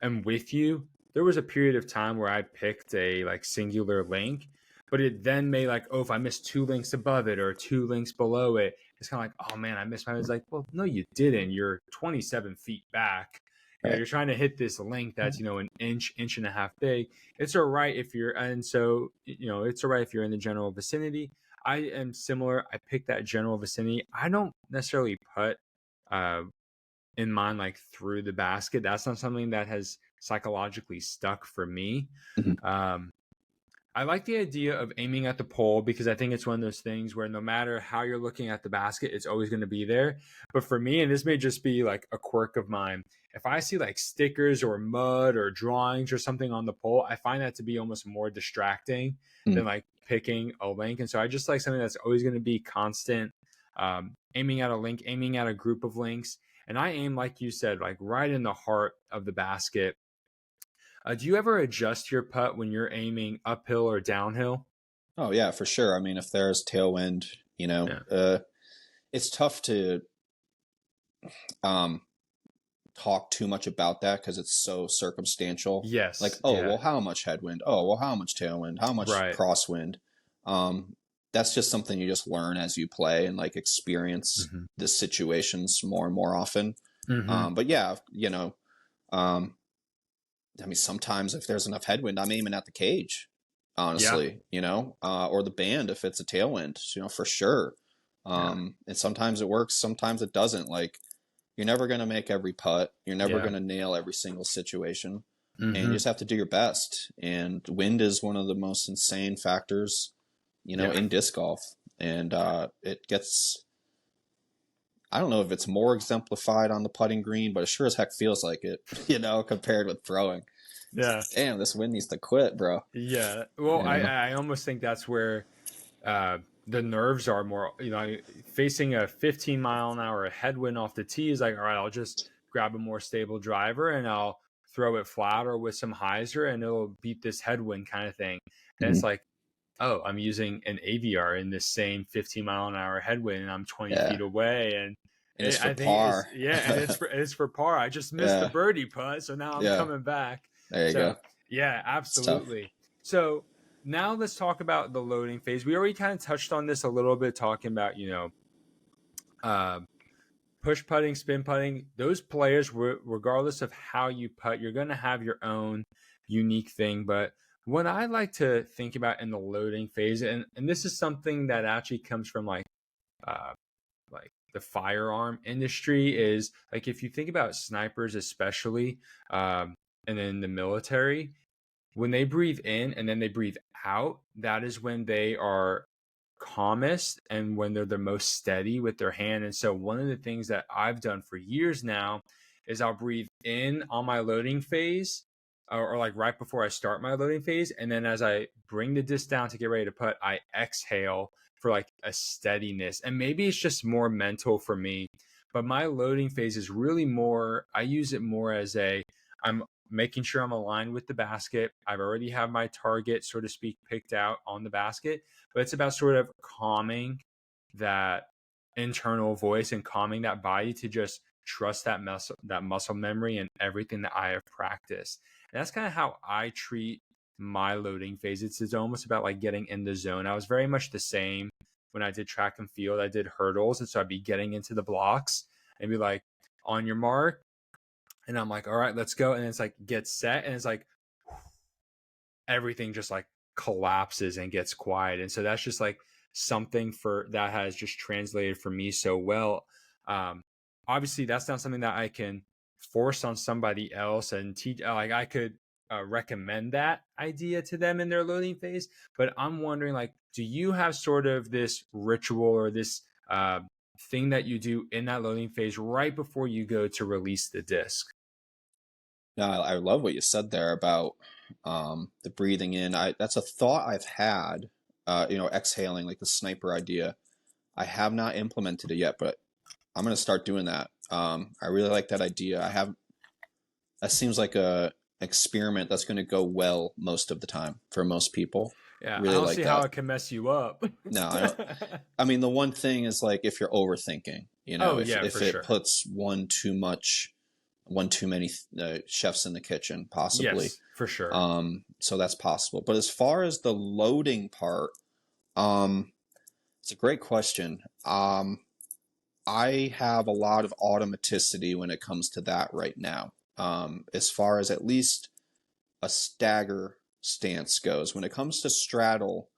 A: am with you. There was a period of time where I picked a like singular link, but it then made like, oh, if I missed two links above it or two links below it, it's kind of like, oh man, I missed my. It's like, well, no, you didn't. You're 27 feet back.
B: Right.
A: You're trying to hit this link that's an inch and a half big. It's all right if you're, and so it's all right if you're in the general vicinity. I am similar. I picked that general vicinity. I don't necessarily put uh, in mind like through the basket. That's not something that has psychologically stuck for me.
B: Mhm.
A: um I like the idea of aiming at the pole because I think it's one of those things where no matter how you're looking at the basket, it's always going to be there. But for me, and this may just be like a quirk of mine, if I see like stickers or mud or drawings or something on the pole, I find that to be almost more distracting than
B: Mm.
A: like picking a link. And so I just like something that's always going to be constant, aiming at a link, aiming at a group of links. And I aim, like you said, like right in the heart of the basket. Do you ever adjust your putt when you're aiming uphill or downhill?
B: Oh yeah, for sure. I mean, if there's tailwind,
A: Yeah.
B: it's tough to um, talk too much about that because it's so circumstantial. Like,
A: Yes.
B: oh
A: Yeah.
B: well, how much headwind? Oh well, how much tailwind? How much
A: Right.
B: crosswind? Um, that's just something you just learn as you play and like experience
A: Mm-hmm.
B: the situations more and more often.
A: Mm-hmm.
B: But yeah, you know, I mean, sometimes if there's enough headwind, I'm aiming at the cage,
A: Yeah.
B: honestly, you know, or the band if it's a tailwind, you know, for sure.
A: Yeah.
B: And sometimes it works, sometimes it doesn't. Like, you're never going to make every putt. You're never
A: Yeah.
B: going to nail every single situation. And you
A: Mm-hmm.
B: just have to do your best. And wind is one of the most insane factors, you know,
A: Yeah.
B: in disc golf. And it gets, I don't know if it's more exemplified on the putting green, but it sure as heck feels like it, you know, compared with throwing. It's
A: Yeah.
B: like, damn, this wind needs to quit, bro.
A: Yeah. Well,
B: You know?
A: I almost think that's where the nerves are more, facing a 15-mile-an-hour headwind off the tee is like, all right, I'll just grab a more stable driver and I'll throw it flat or with some hyzer and it'll beat this headwind kind of thing. And it's
B: Mhm.
A: like, oh, I'm using an AVR in this same 15-mile-an-hour headwind and I'm 20
B: Yeah.
A: feet away. And
B: And it's for
A: I think it's,
B: par.
A: yeah, and it's for par. I just missed the
B: Yeah.
A: birdie putt, so now I'm
B: Yeah.
A: coming back.
B: There you
A: So
B: go.
A: yeah,
B: It's tough.
A: absolutely. So now let's talk about the loading phase. We already kind of touched on this a little bit, talking about uh, push putting, spin putting. Those players, regardless of how you putt, you're going to have your own unique thing. But what I like to think about in the loading phase, and this is something that actually comes from uh, like the firearm industry, is like if you think about snipers, especially, and then the military, when they breathe in and then they breathe out, that is when they are calmest and when they're the most steady with their hand. And so, one of the things that I've done for years now is I'll breathe in on my loading phase, or like right before I start my loading phase. And then as I bring the disc down to get ready to put, I exhale for like a steadiness. And maybe it's just more mental for me. But my loading phase is really more, I use it more as I'm making sure I'm aligned with the basket. I've already have my target, so to speak, picked out on the basket, but it's about sort of calming that internal voice and calming that body to just trust that muscle memory and everything that I have practiced. And that's kind of how I treat my loading phase. It's almost about like getting in the zone. I was very much the same when I did track and field. I did hurdles, and so I'd be getting into the blocks and be like, on your mark, and I'm like, all right, let's go. And it's like, get set. And it's like, everything just like collapses and gets quiet. And so that's just like something for that has just translated for me so well. Um, Obviously, that's not something that I can force on somebody else and teach. Like, I could recommend that idea to them in their loading phase. But I'm wondering, like, do you have sort of this ritual or this thing that you do in that loading phase right before you go to release the disc?
B: No, I love what you said there about the breathing in. That's a thought I've had. You know, exhaling, like the sniper idea. I have not implemented it yet, but I'm gonna start doing that. I really like that idea. I have. That seems like a experiment that's going to go well most of the time for most people.
A: Yeah, I
B: Really
A: don't
B: like
A: see how
B: that.
A: it can mess you up.
B: No, I don't. I mean, the one thing is like if you're overthinking, you know,
A: Oh yeah,
B: if
A: for
B: it
A: sure.
B: puts one too many chefs in the kitchen, possibly.
A: Yes, for sure.
B: So that's possible. But as far as the loading part, um, it's a great question. I have a lot of automaticity when it comes to that right now. As far as at least a stagger stance goes, when it comes to straddle,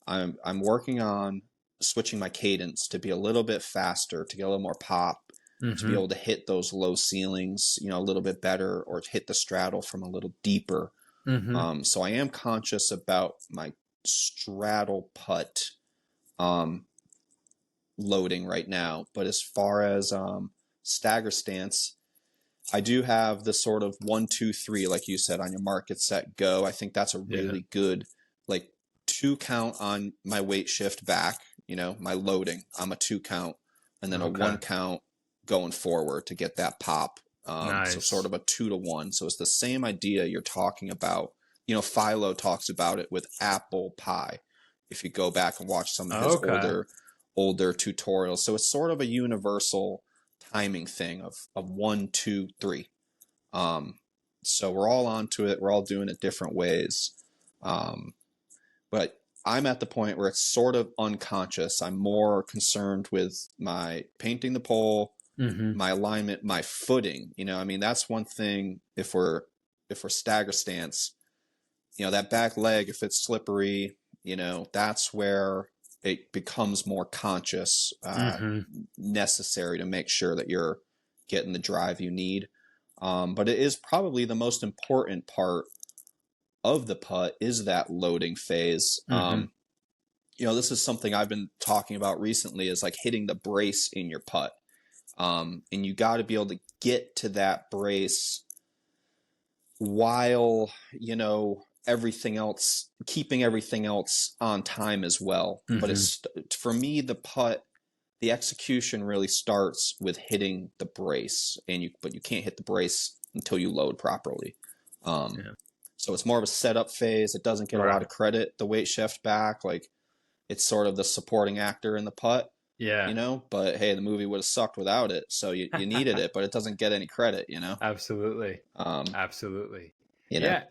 B: I'm working on switching my cadence to be a little bit faster, to get a little more pop, to be
A: Mm-hmm.
B: able to hit those low ceilings, you know, a little bit better, or hit the straddle from a little deeper.
A: Mm-hmm.
B: So I am conscious about my straddle putt um, loading right now. But as far as stagger stance, I do have the sort of 1, 2, 3, like you said, on your mark, get set, go. I think that's a
A: Yeah.
B: really good, like, 2 count on my weight shift back, you know, my loading. I'm a 2 count, and then a
A: Okay.
B: 1 count going forward to get that pop. So sort
A: Nice.
B: of a 2 to 1. So it's the same idea you're talking about. You know, Philo talks about it with apple pie. If you go back and watch some of his
A: Okay.
B: older tutorials, so it's sort of a universal timing thing of 1, 2, 3. Um, so we're all onto it. We're all doing it different ways. But I'm at the point where it's sort of unconscious. I'm more concerned with my painting the pole, my alignment, my footing. You know, I mean, that's one thing. If we're stagger stance, you know, that back leg, if it's slippery, you know, that's where it becomes more conscious, necessary to make sure that you're getting the drive you need. But it is probably the most important part of the putt is that loading phase. You know, this is something I've been talking about recently, is like hitting the brace in your putt. And you got to be able to get to that brace while, you know, everything else, keeping everything else on time as well. But it's, for me, the putt, the execution really starts with hitting the brace, but you can't hit the brace until you load properly. So it's more of a setup phase. It doesn't get a lot of credit. The weight shift back, like, it's sort of the supporting actor in the putt.
A: Yeah.
B: You know, but hey, the movie would have sucked without it. So you needed it, but it doesn't get any credit, you know?
A: Absolutely. Absolutely.
B: You know?
A: Yeah.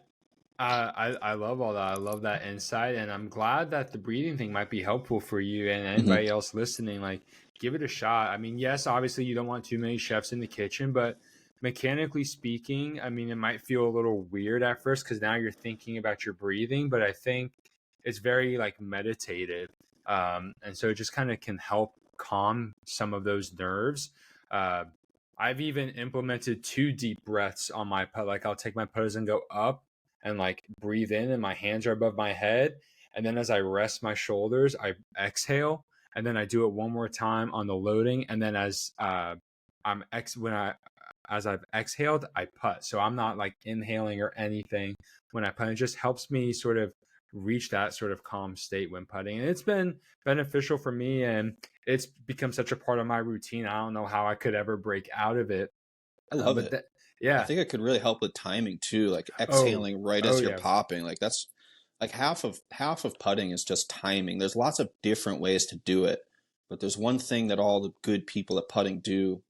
A: I love all that. I love that insight. And I'm glad that the breathing thing might be helpful for you and anybody else listening. Like, give it a shot. I mean, yes, obviously you don't want too many chefs in the kitchen, but mechanically speaking, I mean, it might feel a little weird at first because now you're thinking about your breathing, but I think it's very like meditative. And so it just kind of can help calm some of those nerves. I've even implemented 2 deep breaths on my putt. Like, I'll take my putters and go up and like breathe in, and my hands are above my head. And then as I rest my shoulders, I exhale, and then I do it one more time on the loading. And then as I've exhaled, I putt. So I'm not like inhaling or anything when I putt. It just helps me sort of reach that sort of calm state when putting. And it's been beneficial for me, and it's become such a part of my routine. I don't know how I could ever break out of it.
B: I love it. I think it could really help with timing too, like exhaling right as you're popping. Like, that's like half of putting is just timing. There's lots of different ways to do it, but there's one thing that all the good people at putting do.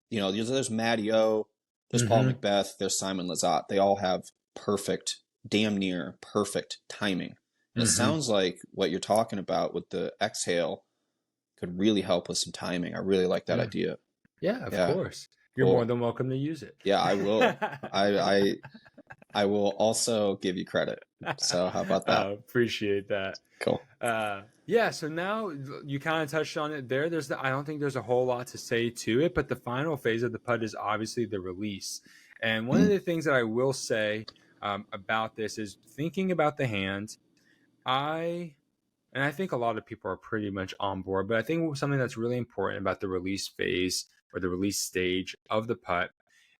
B: You know, there's Matty O, there's Paul Macbeth, there's Simon Lizotte. They all have perfect, damn near perfect timing. And it sounds like what you're talking about with the exhale could really help with some timing. I really like that idea.
A: Yeah, of course. You're more than welcome to use it.
B: Yeah, I will. I will also give you credit. So how about that?
A: Appreciate that.
B: Cool.
A: Yeah, so now you kind of touched on it there. I don't think there's a whole lot to say to it, but the final phase of the putt is obviously the release. And one of the things that I will say about this is thinking about the hand. And I think a lot of people are pretty much on board, but I think something that's really important about the release phase or the release stage of the putt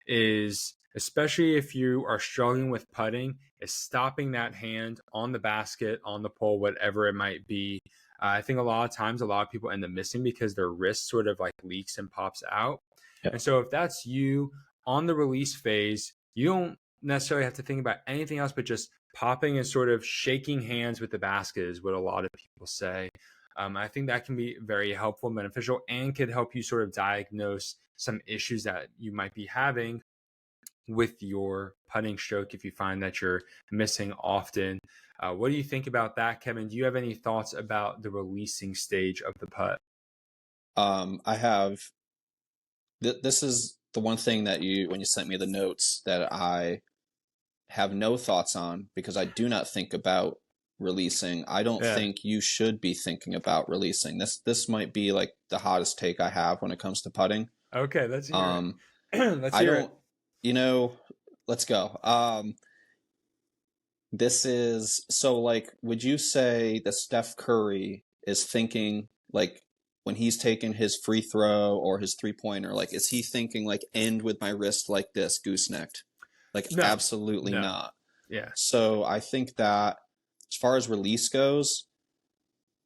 A: is, especially if you are struggling with putting, is stopping that hand on the basket, on the pole, whatever it might be. I think a lot of times, a lot of people end up missing because their wrist sort of like leaks and pops out. Yep. And so if that's you on the release phase, you don't necessarily have to think about anything else but just popping and sort of shaking hands with the basket is what a lot of people say. I think that can be very helpful and beneficial, and could help you sort of diagnose some issues that you might be having with your putting stroke if you find that you're missing often. What do you think about that, Kevin? Do you have any thoughts about the releasing stage of the putt?
B: I have. This is the one thing that when you sent me the notes, that I have no thoughts on, because I do not think about releasing. I don't think you should be thinking about releasing. This might be like the hottest take I have when it comes to putting.
A: Okay, let's hear it. Let's hear it.
B: You know, let's go. This is so, like, would you say that Steph Curry is thinking, like, when he's taking his free throw or his 3-pointer, like, is he thinking like, end with my wrist like this, goosenecked? Like, no, absolutely not.
A: Yeah.
B: So I think that as far as release goes,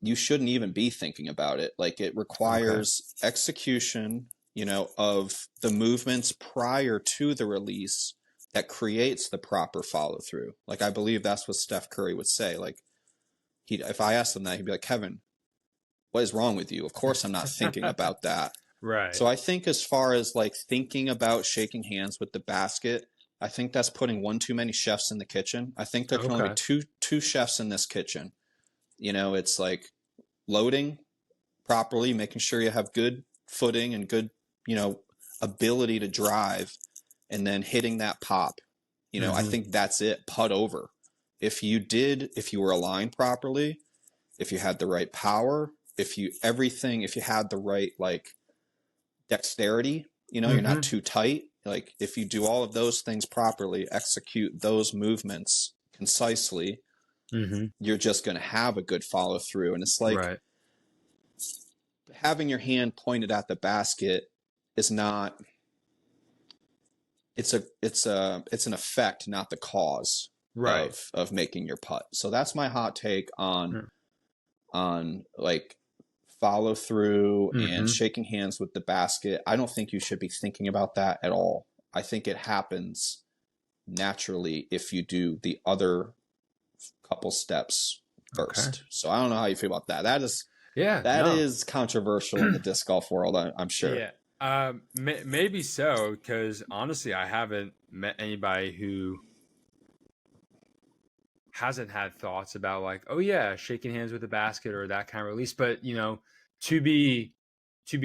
B: you shouldn't even be thinking about it. Like, it requires execution, you know, of the movements prior to the release that creates the proper follow through. Like, I believe that's what Steph Curry would say. Like, if I asked him that, he'd be like, Kevin, what is wrong with you? Of course I'm not thinking about that.
A: Right.
B: So I think as far as like thinking about shaking hands with the basket, I think that's putting one too many chefs in the kitchen. I think there can only be two chefs in this kitchen. It's like loading properly, making sure you have good footing and good, ability to drive, and then hitting that pop. I think that's it. Putt over. If you were aligned properly, if you had the right power, if you had the right like dexterity, you're not too tight. Like if you do all of those things properly, execute those movements concisely, you're just going to have a good follow through. And it's like having your hand pointed at the basket is not, it's an effect, not the cause of making your putt. So that's my hot take on like follow through and shaking hands with the basket. I don't think you should be thinking about that at all. I think it happens naturally if you do the other couple steps first. Okay. So I don't know how you feel about that. That is controversial in the disc golf world, I'm sure.
A: Yeah. Maybe so, because honestly, I haven't met anybody who hasn't had thoughts about like, oh yeah, shaking hands with a basket or that kind of release. But to be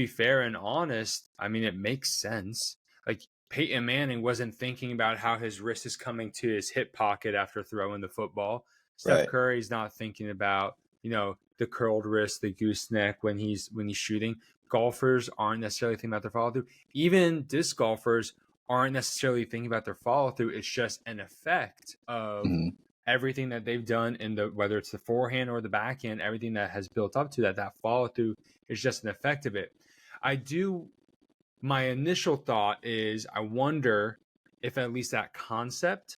A: fair and honest, I mean, it makes sense. Like Peyton Manning wasn't thinking about how his wrist is coming to his hip pocket after throwing the football. Steph Curry's not thinking about the curled wrist, the gooseneck when he's shooting. Golfers aren't necessarily thinking about their follow through. Even disc golfers aren't necessarily thinking about their follow through. It's just an effect of everything that they've done in whether it's the forehand or the backhand, everything that has built up to that follow through is just an effect of it. My initial thought is I wonder if at least that concept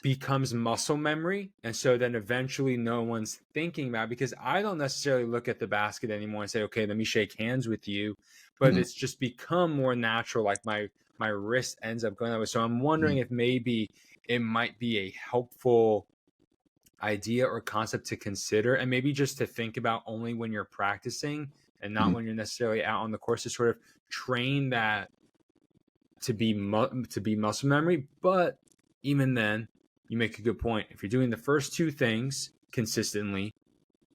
A: becomes muscle memory. And so then eventually no one's thinking about it, because I don't necessarily look at the basket anymore and say, okay, let me shake hands with you. But it's just become more natural. Like my wrist ends up going that way. So I'm wondering if maybe it might be a helpful idea or concept to consider, and maybe just to think about only when you're practicing and not when you're necessarily out on the course, to sort of train that to be muscle memory. But even then, you make a good point. If you're doing the first two things consistently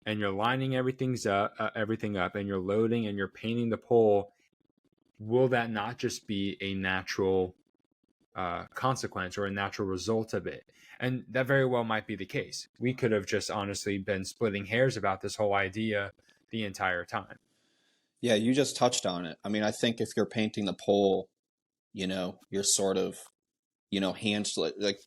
A: and you're lining everything up and you're loading and you're painting the pole, will that not just be a natural consequence or a natural result of it? And that very well might be the case. We could have just honestly been splitting hairs about this whole idea the entire time.
B: Yeah, you just touched on it. I mean, I think if you're painting the pole, you're sort of, hands like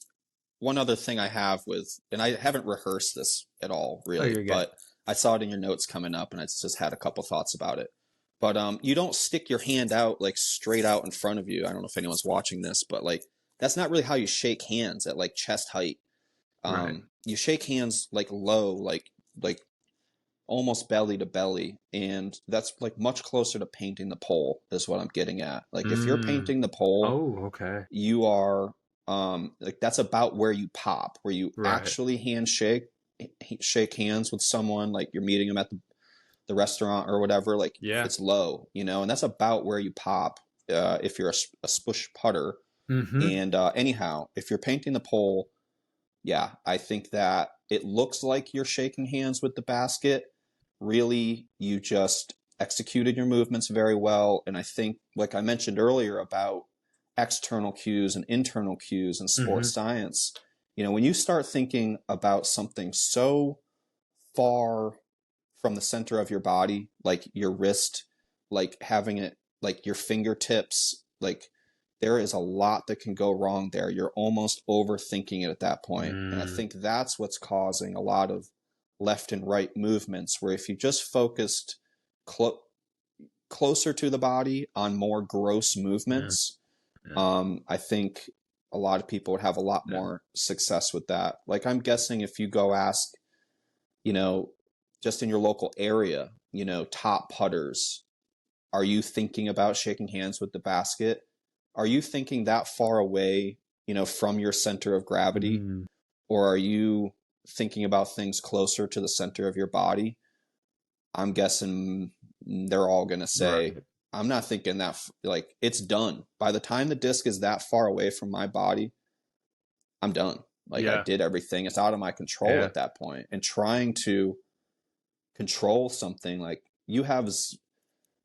B: one other thing I have with, and I haven't rehearsed this at all really, but I saw it in your notes coming up and I just had a couple thoughts about it. But you don't stick your hand out like straight out in front of you. I don't know if anyone's watching this, but like that's not really how you shake hands at like chest height. You shake hands like low, like almost belly to belly, and that's like much closer to painting the pole is what I'm getting at. Like if you're painting the pole, you are like that's about where you pop, where you actually shake hands with someone, like you're meeting them at the restaurant or whatever, like it's low, and that's about where you pop if you're a spush putter. And anyhow, if you're painting the pole, I think that it looks like you're shaking hands with the basket. Really, you just executed your movements very well. And I think, like I mentioned earlier about external cues and internal cues in sports science, when you start thinking about something so far from the center of your body, like your wrist, like having it, like your fingertips, like there is a lot that can go wrong there. You're almost overthinking it at that point. And I think that's what's causing a lot of left and right movements, where if you just focused closer to the body on more gross movements, I think a lot of people would have a lot more success with that. Like I'm guessing if you go ask, just in your local area, top putters, are you thinking about shaking hands with the basket? Are you thinking that far away, from your center of gravity? Or are you thinking about things closer to the center of your body? I'm guessing they're all going to say, I'm not thinking that, like it's done. By the time the disc is that far away from my body, I'm done. Like I did everything. It's out of my control at that point. And trying to control something, like you have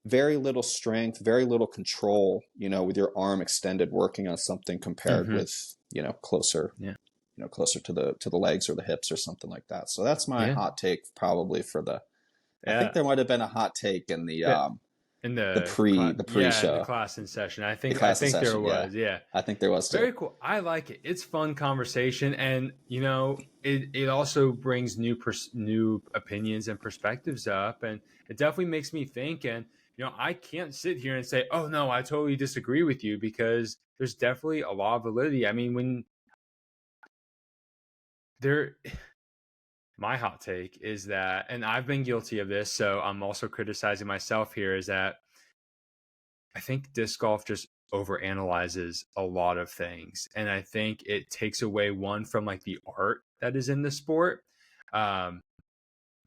B: very little strength, very little control, you know, with your arm extended working on something compared with, you know, closer, you know, closer to the legs or the hips or something like that. So that's my hot take probably for the, I think there might have been a hot take in the pre-show,
A: the class in session. I think
B: session,
A: there was. I
B: think there was too.
A: Very cool. I like it. It's fun conversation, and you know, it also brings new opinions and perspectives up, and it definitely makes me think. And you know, I can't sit here and say, "Oh no, I totally disagree with you," because there's definitely a lot of validity. I mean, when there. My hot take is that, and I've been guilty of this, so I'm also criticizing myself here, is that I think disc golf just overanalyzes a lot of things. And I think it takes away one from like the art that is in the sport. And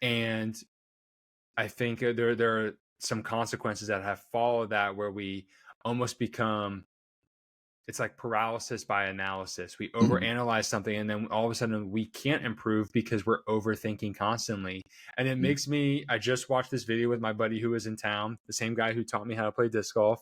A: I think there are some consequences that have followed that where we almost become, it's like paralysis by analysis. We overanalyze something and then all of a sudden we can't improve because we're overthinking constantly. And it makes me, I just watched this video with my buddy who was in town, the same guy who taught me how to play disc golf.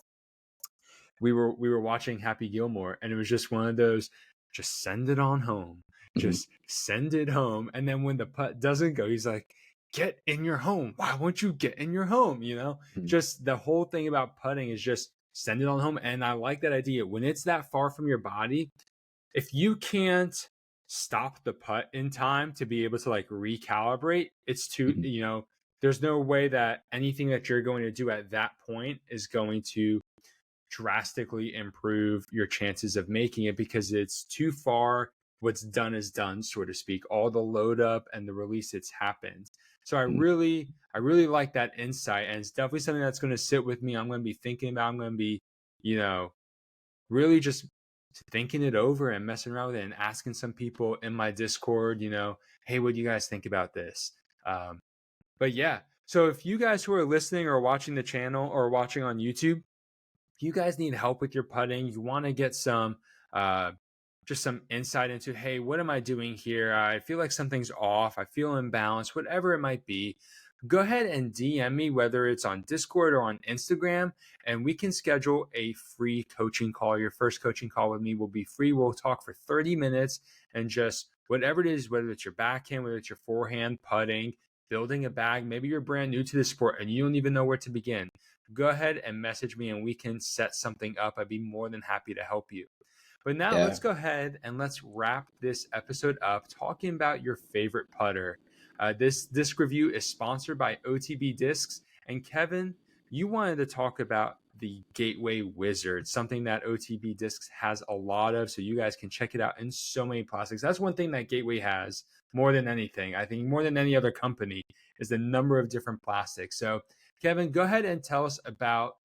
A: We were watching Happy Gilmore, and it was just one of those, just send it on home. Just send it home. And then when the putt doesn't go, he's like, get in your home. Why won't you get in your home? You know, just the whole thing about putting is just send it on home. And I like that idea. When it's that far from your body, if you can't stop the putt in time to be able to like recalibrate, it's too, you know, there's no way that anything that you're going to do at that point is going to drastically improve your chances of making it, because it's too far. What's done is done, so to speak. All the load up and the release, it's happened. So I really like that insight, and it's definitely something that's going to sit with me. I'm going to be thinking about. I'm going to be, you know, really just thinking it over and messing around with it and asking some people in my Discord, you know, hey, what do you guys think about this? But yeah, so if you guys who are listening or watching the channel or watching on YouTube, if you guys need help with your putting, you want to get some just some insight into, hey, what am I doing here? I feel like something's off. I feel imbalanced, whatever it might be. Go ahead and DM me, whether it's on Discord or on Instagram, and we can schedule a free coaching call. Your first coaching call with me will be free. We'll talk for 30 minutes and just whatever it is, whether it's your backhand, whether it's your forehand, putting, building a bag. Maybe you're brand new to the sport and you don't even know where to begin. Go ahead and message me and we can set something up. I'd be more than happy to help you. But now let's go ahead and let's wrap this episode up talking about your favorite putter. This disc review is sponsored by OTB Discs. And Kevin, you wanted to talk about the Gateway Wizard, something that OTB Discs has a lot of, so you guys can check it out in so many plastics. That's one thing that Gateway has more than anything. I think more than any other company is the number of different plastics. So Kevin, go ahead and tell us about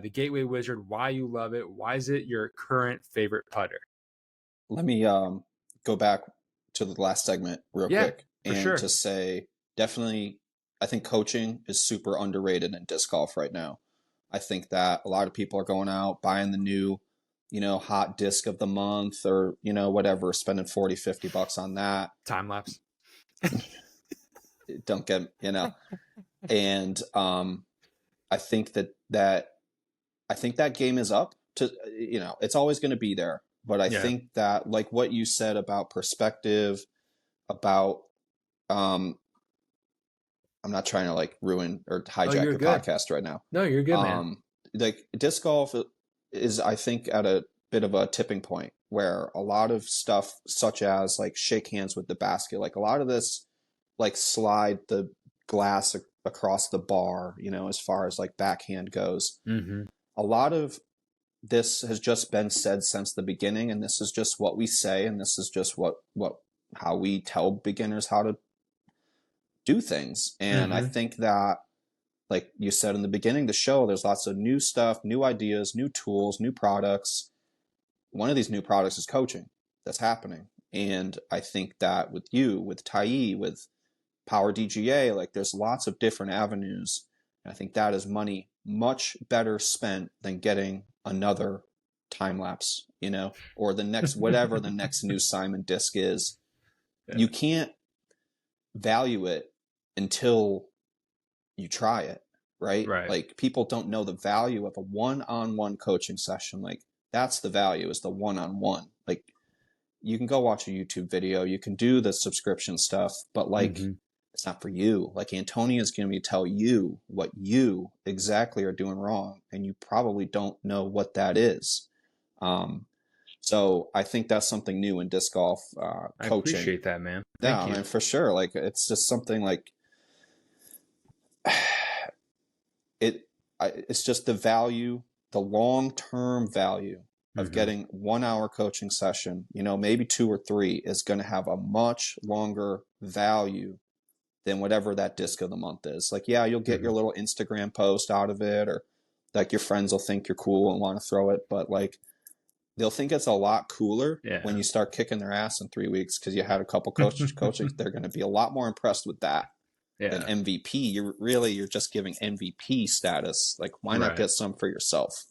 A: the Gateway Wizard, why you love it. Why is it your current favorite putter?
B: Let me go back to the last segment real quick. And to say, definitely, I think coaching is super underrated in disc golf right now. I think that a lot of people are going out, buying the new, you know, hot disc of the month or, you know, whatever, spending $40-$50 on that.
A: Time lapse.
B: Don't get, you know. And I think that game is up to, you know, it's always going to be there. But I think that, like what you said about perspective, about, I'm not trying to like ruin or hijack your podcast right now.
A: No, you're good, man.
B: Like disc golf is, I think, at a bit of a tipping point where a lot of stuff, such as like shake hands with the basket, like a lot of this, like slide the glass across the bar, you know, as far as like backhand goes. A lot of this has just been said since the beginning, and this is just what we say, and this is just how we tell beginners how to do things. And I think that, like you said in the beginning of the show, there's lots of new stuff, new ideas, new tools, new products. One of these new products is coaching that's happening. And I think that with you, with Tai, with Power DGA, like there's lots of different avenues. And I think that is money much better spent than getting another time lapse, or the next, whatever the next new Simon disc is. Yeah. You can't value it until you try it, right? Like, people don't know the value of a one-on-one coaching session. Like, that's the value, is the one-on-one. Like, you can go watch a YouTube video, you can do the subscription stuff, but like, it's not for you. Like, Antonia's going to tell you what you exactly are doing wrong, and you probably don't know what that is. So I think that's something new in disc golf coaching.
A: I appreciate that, man. Thank you.
B: Man, for sure. Like, it's just something like it's just the value, the long-term value of getting 1 hour coaching session, maybe 2 or 3, is going to have a much longer value than whatever that disc of the month is. Like, yeah, you'll get your little Instagram post out of it, or like your friends will think you're cool and want to throw it, but like, they'll think it's a lot cooler when you start kicking their ass in 3 weeks because you had a couple coaches. They're going to be a lot more impressed with that than MVP. You're just giving MVP status. Like, why not get some for yourself?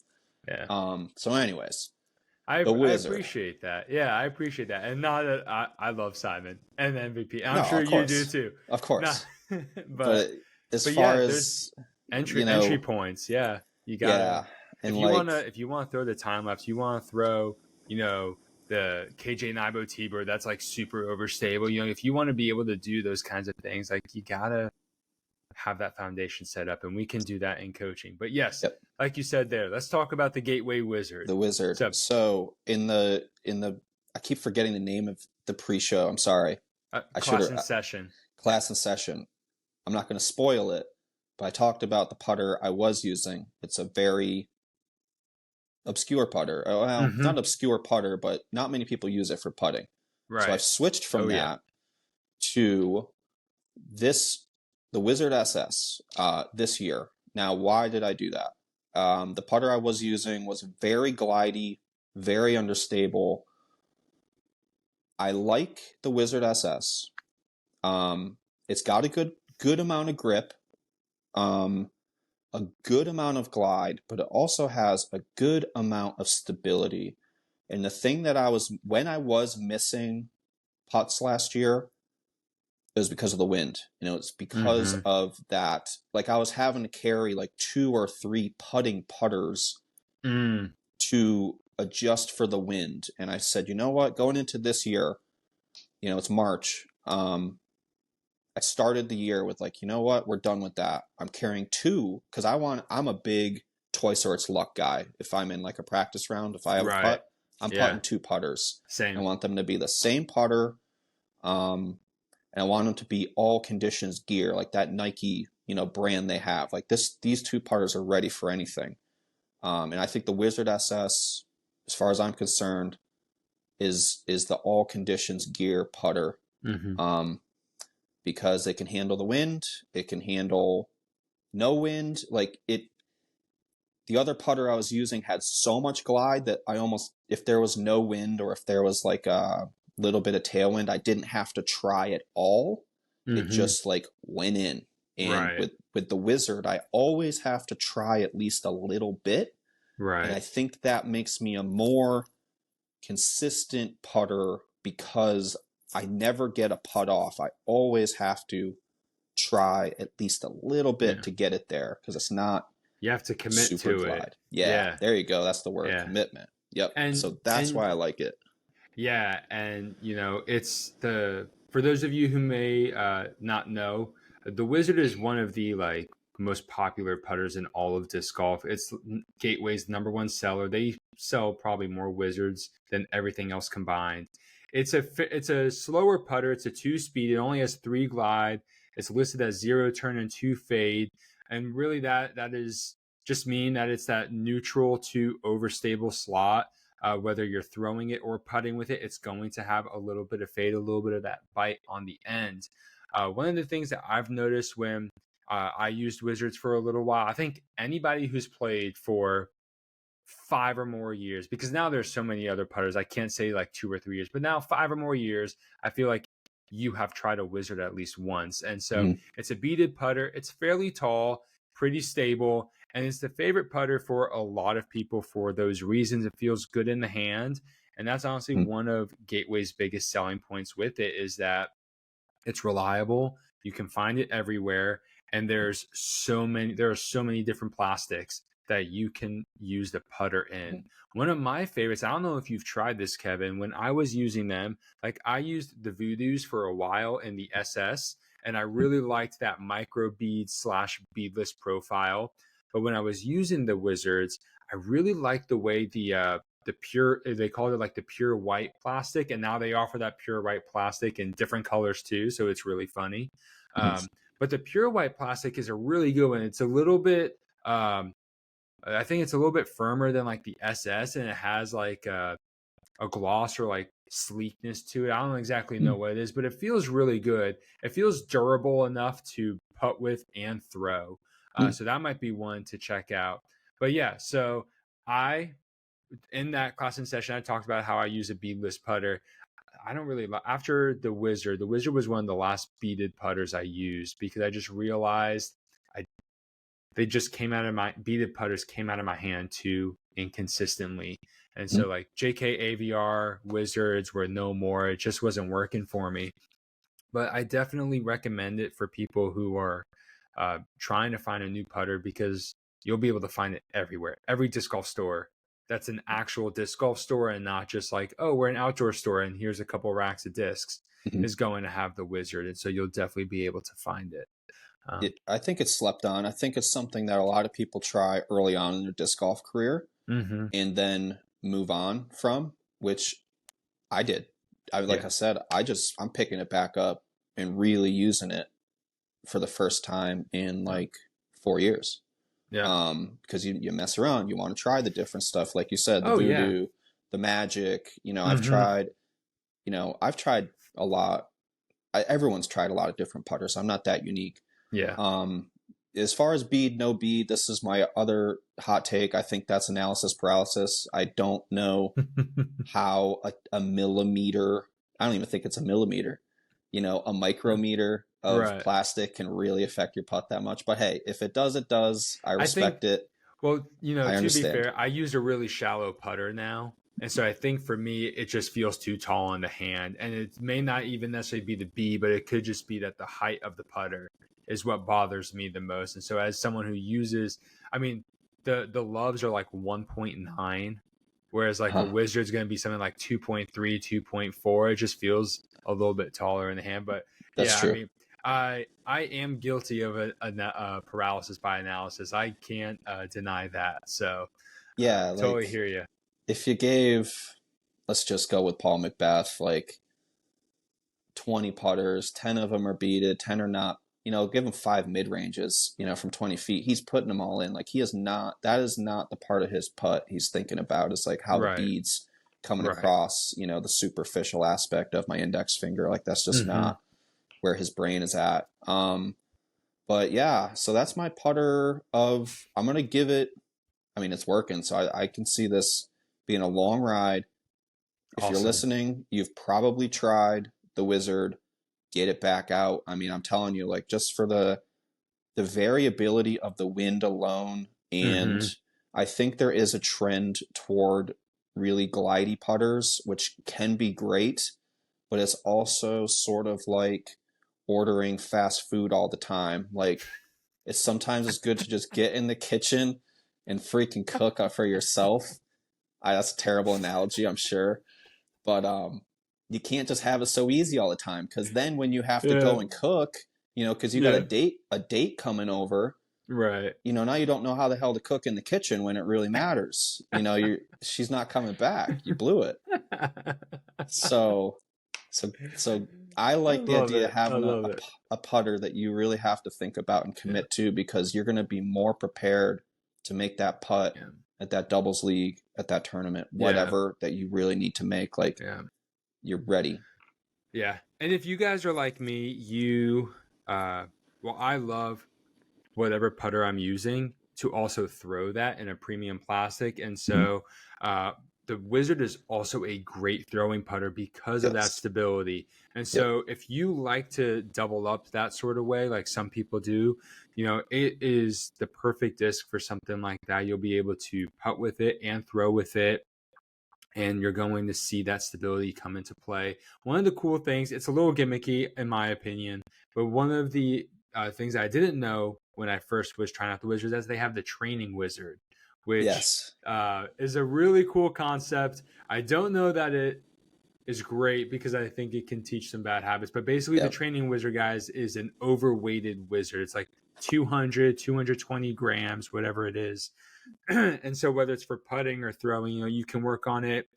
B: So anyways,
A: I appreciate that. Yeah, I appreciate that. And not that I love Simon and MVP. I'm sure you do too.
B: Of course. but as
A: far as entry points, you got if you want to throw the time lapse, you want to throw, the KJ Nibo T-Bird, that's like super overstable. If you want to be able to do those kinds of things, like, you gotta have that foundation set up, and we can do that in coaching. But yes, like you said there, let's talk about the Gateway Wizard.
B: The Wizard. So in the I keep forgetting the name of the pre-show. I'm sorry.
A: Class in Session.
B: Class in Session. I'm not going to spoil it, but I talked about the putter I was using. It's a very obscure putter. Well, not obscure putter, but not many people use it for putting. So I've switched from that to the Wizard SS this year. Now, why did I do that? The putter I was using was very glidey, very understable. I like the Wizard SS. It's got a good amount of grip, a good amount of glide, but it also has a good amount of stability. And the thing that when I was missing putts last year, it was because of the wind. It's because of that. Like, I was having to carry like 2 or 3 putting putters to adjust for the wind. And I said, you know what? Going into this year, it's March. I started the year with like, you know what? We're done with that. I'm carrying 2 because I'm a big twice or it's luck guy. If I'm in like a practice round, if I have a putt, I'm putting 2 putters.
A: Same.
B: I want them to be the same putter. And I want them to be all conditions gear, like that Nike, brand they have. Like these 2 putters are ready for anything. And I think the Wizard SS, as far as I'm concerned, is the all conditions gear putter. Because it can handle the wind, it can handle no wind. Like, the other putter I was using had so much glide that I almost, if there was no wind or if there was like a little bit of tailwind, I didn't have to try at all. It just like went in. And with the Wizard, I always have to try at least a little bit. And I think that makes me a more consistent putter because I never get a putt off. I always have to try at least a little bit to get it there because it's not.
A: You have to commit to glide.
B: It. Yeah, there you go. That's the word, commitment. Yep. So that's why I like it.
A: Yeah, and it's for those of you who may not know, the Wizard is one of the like most popular putters in all of disc golf. It's Gateway's #1 seller. They sell probably more Wizards than everything else combined. It's a slower putter. It's a 2-speed. It only has 3 glide. It's listed as 0 turn and 2 fade. And really that is just mean that it's that neutral to overstable slot. Whether you're throwing it or putting with it, it's going to have a little bit of fade, a little bit of that bite on the end. One of the things that I've noticed when I used Wizards for a little while, I think anybody who's played for 5 or more years, because now there's so many other putters, I can't say like 2 or 3 years, but now 5 or more years, I feel like you have tried a Wizard at least once. And so it's a beaded putter. It's fairly tall, pretty stable, And it's the favorite putter for a lot of people for those reasons. It feels good in the hand. And that's honestly
B: Mhm.
A: one of Gateway's biggest selling points with it, is that it's reliable. You can find it everywhere. And there are so many different plastics that you can use the putter in. One of my favorites, I don't know if you've tried this, Kevin, when I was using them, like I used the Voodoos for a while in the SS, and I really liked that micro bead / beadless profile. But when I was using the Wizards, I really liked the way the pure, they called it like the pure white plastic, and now they offer that pure white plastic in different colors too, so it's really funny. But the pure white plastic is a really good one. It's a little bit I think it's a little bit firmer than like the SS, and it has like a gloss or like sleekness to it. I don't exactly know what it is, but it feels really good. It feels durable enough to putt with and throw. So that might be one to check out. But yeah, so I in that class and session, I talked about how I use a beadless putter. I don't really after the Wizard was one of the last beaded putters I used, because I just realized I they just came out of my beaded putters came out of my hand too inconsistently. And so like JK AVR Wizards were no more. It just wasn't working for me. But I definitely recommend it for people who are trying to find a new putter, because you'll be able to find it everywhere. Every disc golf store that's an actual disc golf store, and not just like, oh, we're an outdoor store and here's a couple racks of discs, is going to have the Wizard. And so you'll definitely be able to find it.
B: I think it's slept on. I think it's something that a lot of people try early on in their disc golf career and then move on from, which I did. I said, I'm picking it back up and really using it for the first time in like 4 years.
A: Yeah.
B: Because you mess around, you want to try the different stuff, like you said, the
A: Oh,
B: Voodoo,
A: yeah.
B: the Magic. I've tried a lot. Everyone's tried a lot of different putters. I'm not that unique.
A: Yeah.
B: As far as bead, no bead, this is my other hot take. I think that's analysis paralysis. I don't know how a millimeter, I don't even think it's a millimeter, a micrometer of
A: Right.
B: plastic can really affect your putt that much. But hey, if it does, it does. I respect it.
A: Well,
B: I
A: to be
B: understand.
A: fair, I use a really shallow putter now. And so I think for me, it just feels too tall in the hand. And it may not even necessarily be the B, but it could just be that the height of the putter is what bothers me the most. And so as someone who uses, I mean, the loves are like 1.9, whereas like a Wizard's going to be something like 2.3, 2.4. It just feels a little bit taller in the hand. But
B: That's
A: yeah,
B: true.
A: I mean, I am guilty of a paralysis by analysis. I can't deny that. So
B: Yeah, like
A: totally hear you.
B: if you gave, let's just go with Paul Macbeth, like 20 putters, 10 of them are beaded, 10 are not, give him 5 mid ranges, from 20 feet. He's putting them all in. Like that is not the part of his putt he's thinking about, is like how the
A: Right.
B: beads coming across, the superficial aspect of my index finger. Like that's just not where his brain is at. But yeah, so that's my putter I'm going to give it, I mean, it's working. So I can see this being a long ride. If you're listening, you've probably tried the Wizard. Get it back out. I mean, I'm telling you, like just for the variability of the wind alone, and I think there is a trend toward really glidey putters, which can be great, but it's also sort of like ordering fast food all the time. Like sometimes it's good to just get in the kitchen and freaking cook for yourself. That's a terrible analogy, I'm sure, but you can't just have it so easy all the time, because then when you have to go and cook, because you got a date coming over,
A: right?
B: Now you don't know how the hell to cook in the kitchen when it really matters. She's not coming back. You blew it. So I like the idea of having a putter that you really have to think about and commit to, because you're going to be more prepared to make that putt at that doubles league, at that tournament, whatever that you really need to make. Like you're ready.
A: Yeah. And if you guys are like me, I love whatever putter I'm using to also throw that in a premium plastic. And so the Wizard is also a great throwing putter because of that
B: Yes.
A: stability. And so if you like to double up that sort of way, like some people do, it is the perfect disc for something like that. You'll be able to putt with it and throw with it, and you're going to see that stability come into play. One of the cool things, it's a little gimmicky in my opinion, but one of the things I didn't know when I first was trying out the Wizards is they have the training wizard, which is a really cool concept. I don't know that it is great because I think it can teach some bad habits, but basically the training wizard, guys, is an overweighted wizard. It's like 200, 220 grams, whatever it is. And so whether it's for putting or throwing, you can work on it.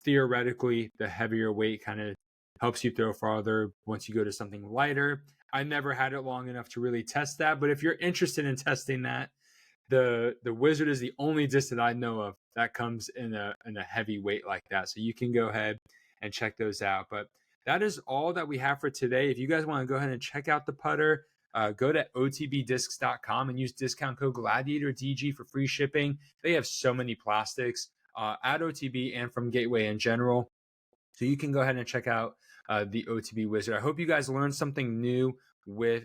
A: Theoretically, the heavier weight kind of helps you throw farther once you go to something lighter. I never had it long enough to really test that, but if you're interested in testing that, the Wizard is the only disc that I know of that comes in a heavy weight like that. So you can go ahead and check those out. But that is all that we have for today. If you guys want to go ahead and check out the putter, go to otbdiscs.com and use discount code GladiatorDG for free shipping. They have so many plastics at OTB and from Gateway in general. So you can go ahead and check out the OTB Wizard. I hope you guys learned something new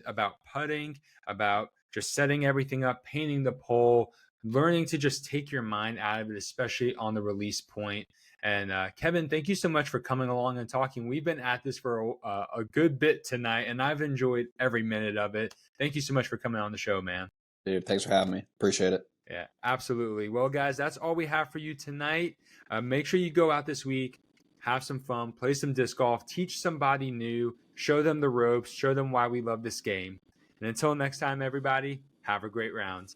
A: about putting, about just setting everything up, painting the pole, learning to just take your mind out of it, especially on the release point. And Kevin, thank you so much for coming along and talking. We've been at this for a good bit tonight, and I've enjoyed every minute of it. Thank you so much for coming on the show, man.
B: Dude, thanks for having me. Appreciate it.
A: Yeah, absolutely. Well, guys, that's all we have for you tonight. Make sure you go out this week, have some fun, play some disc golf, teach somebody new, show them the ropes, show them why we love this game. And until next time, everybody, have a great round.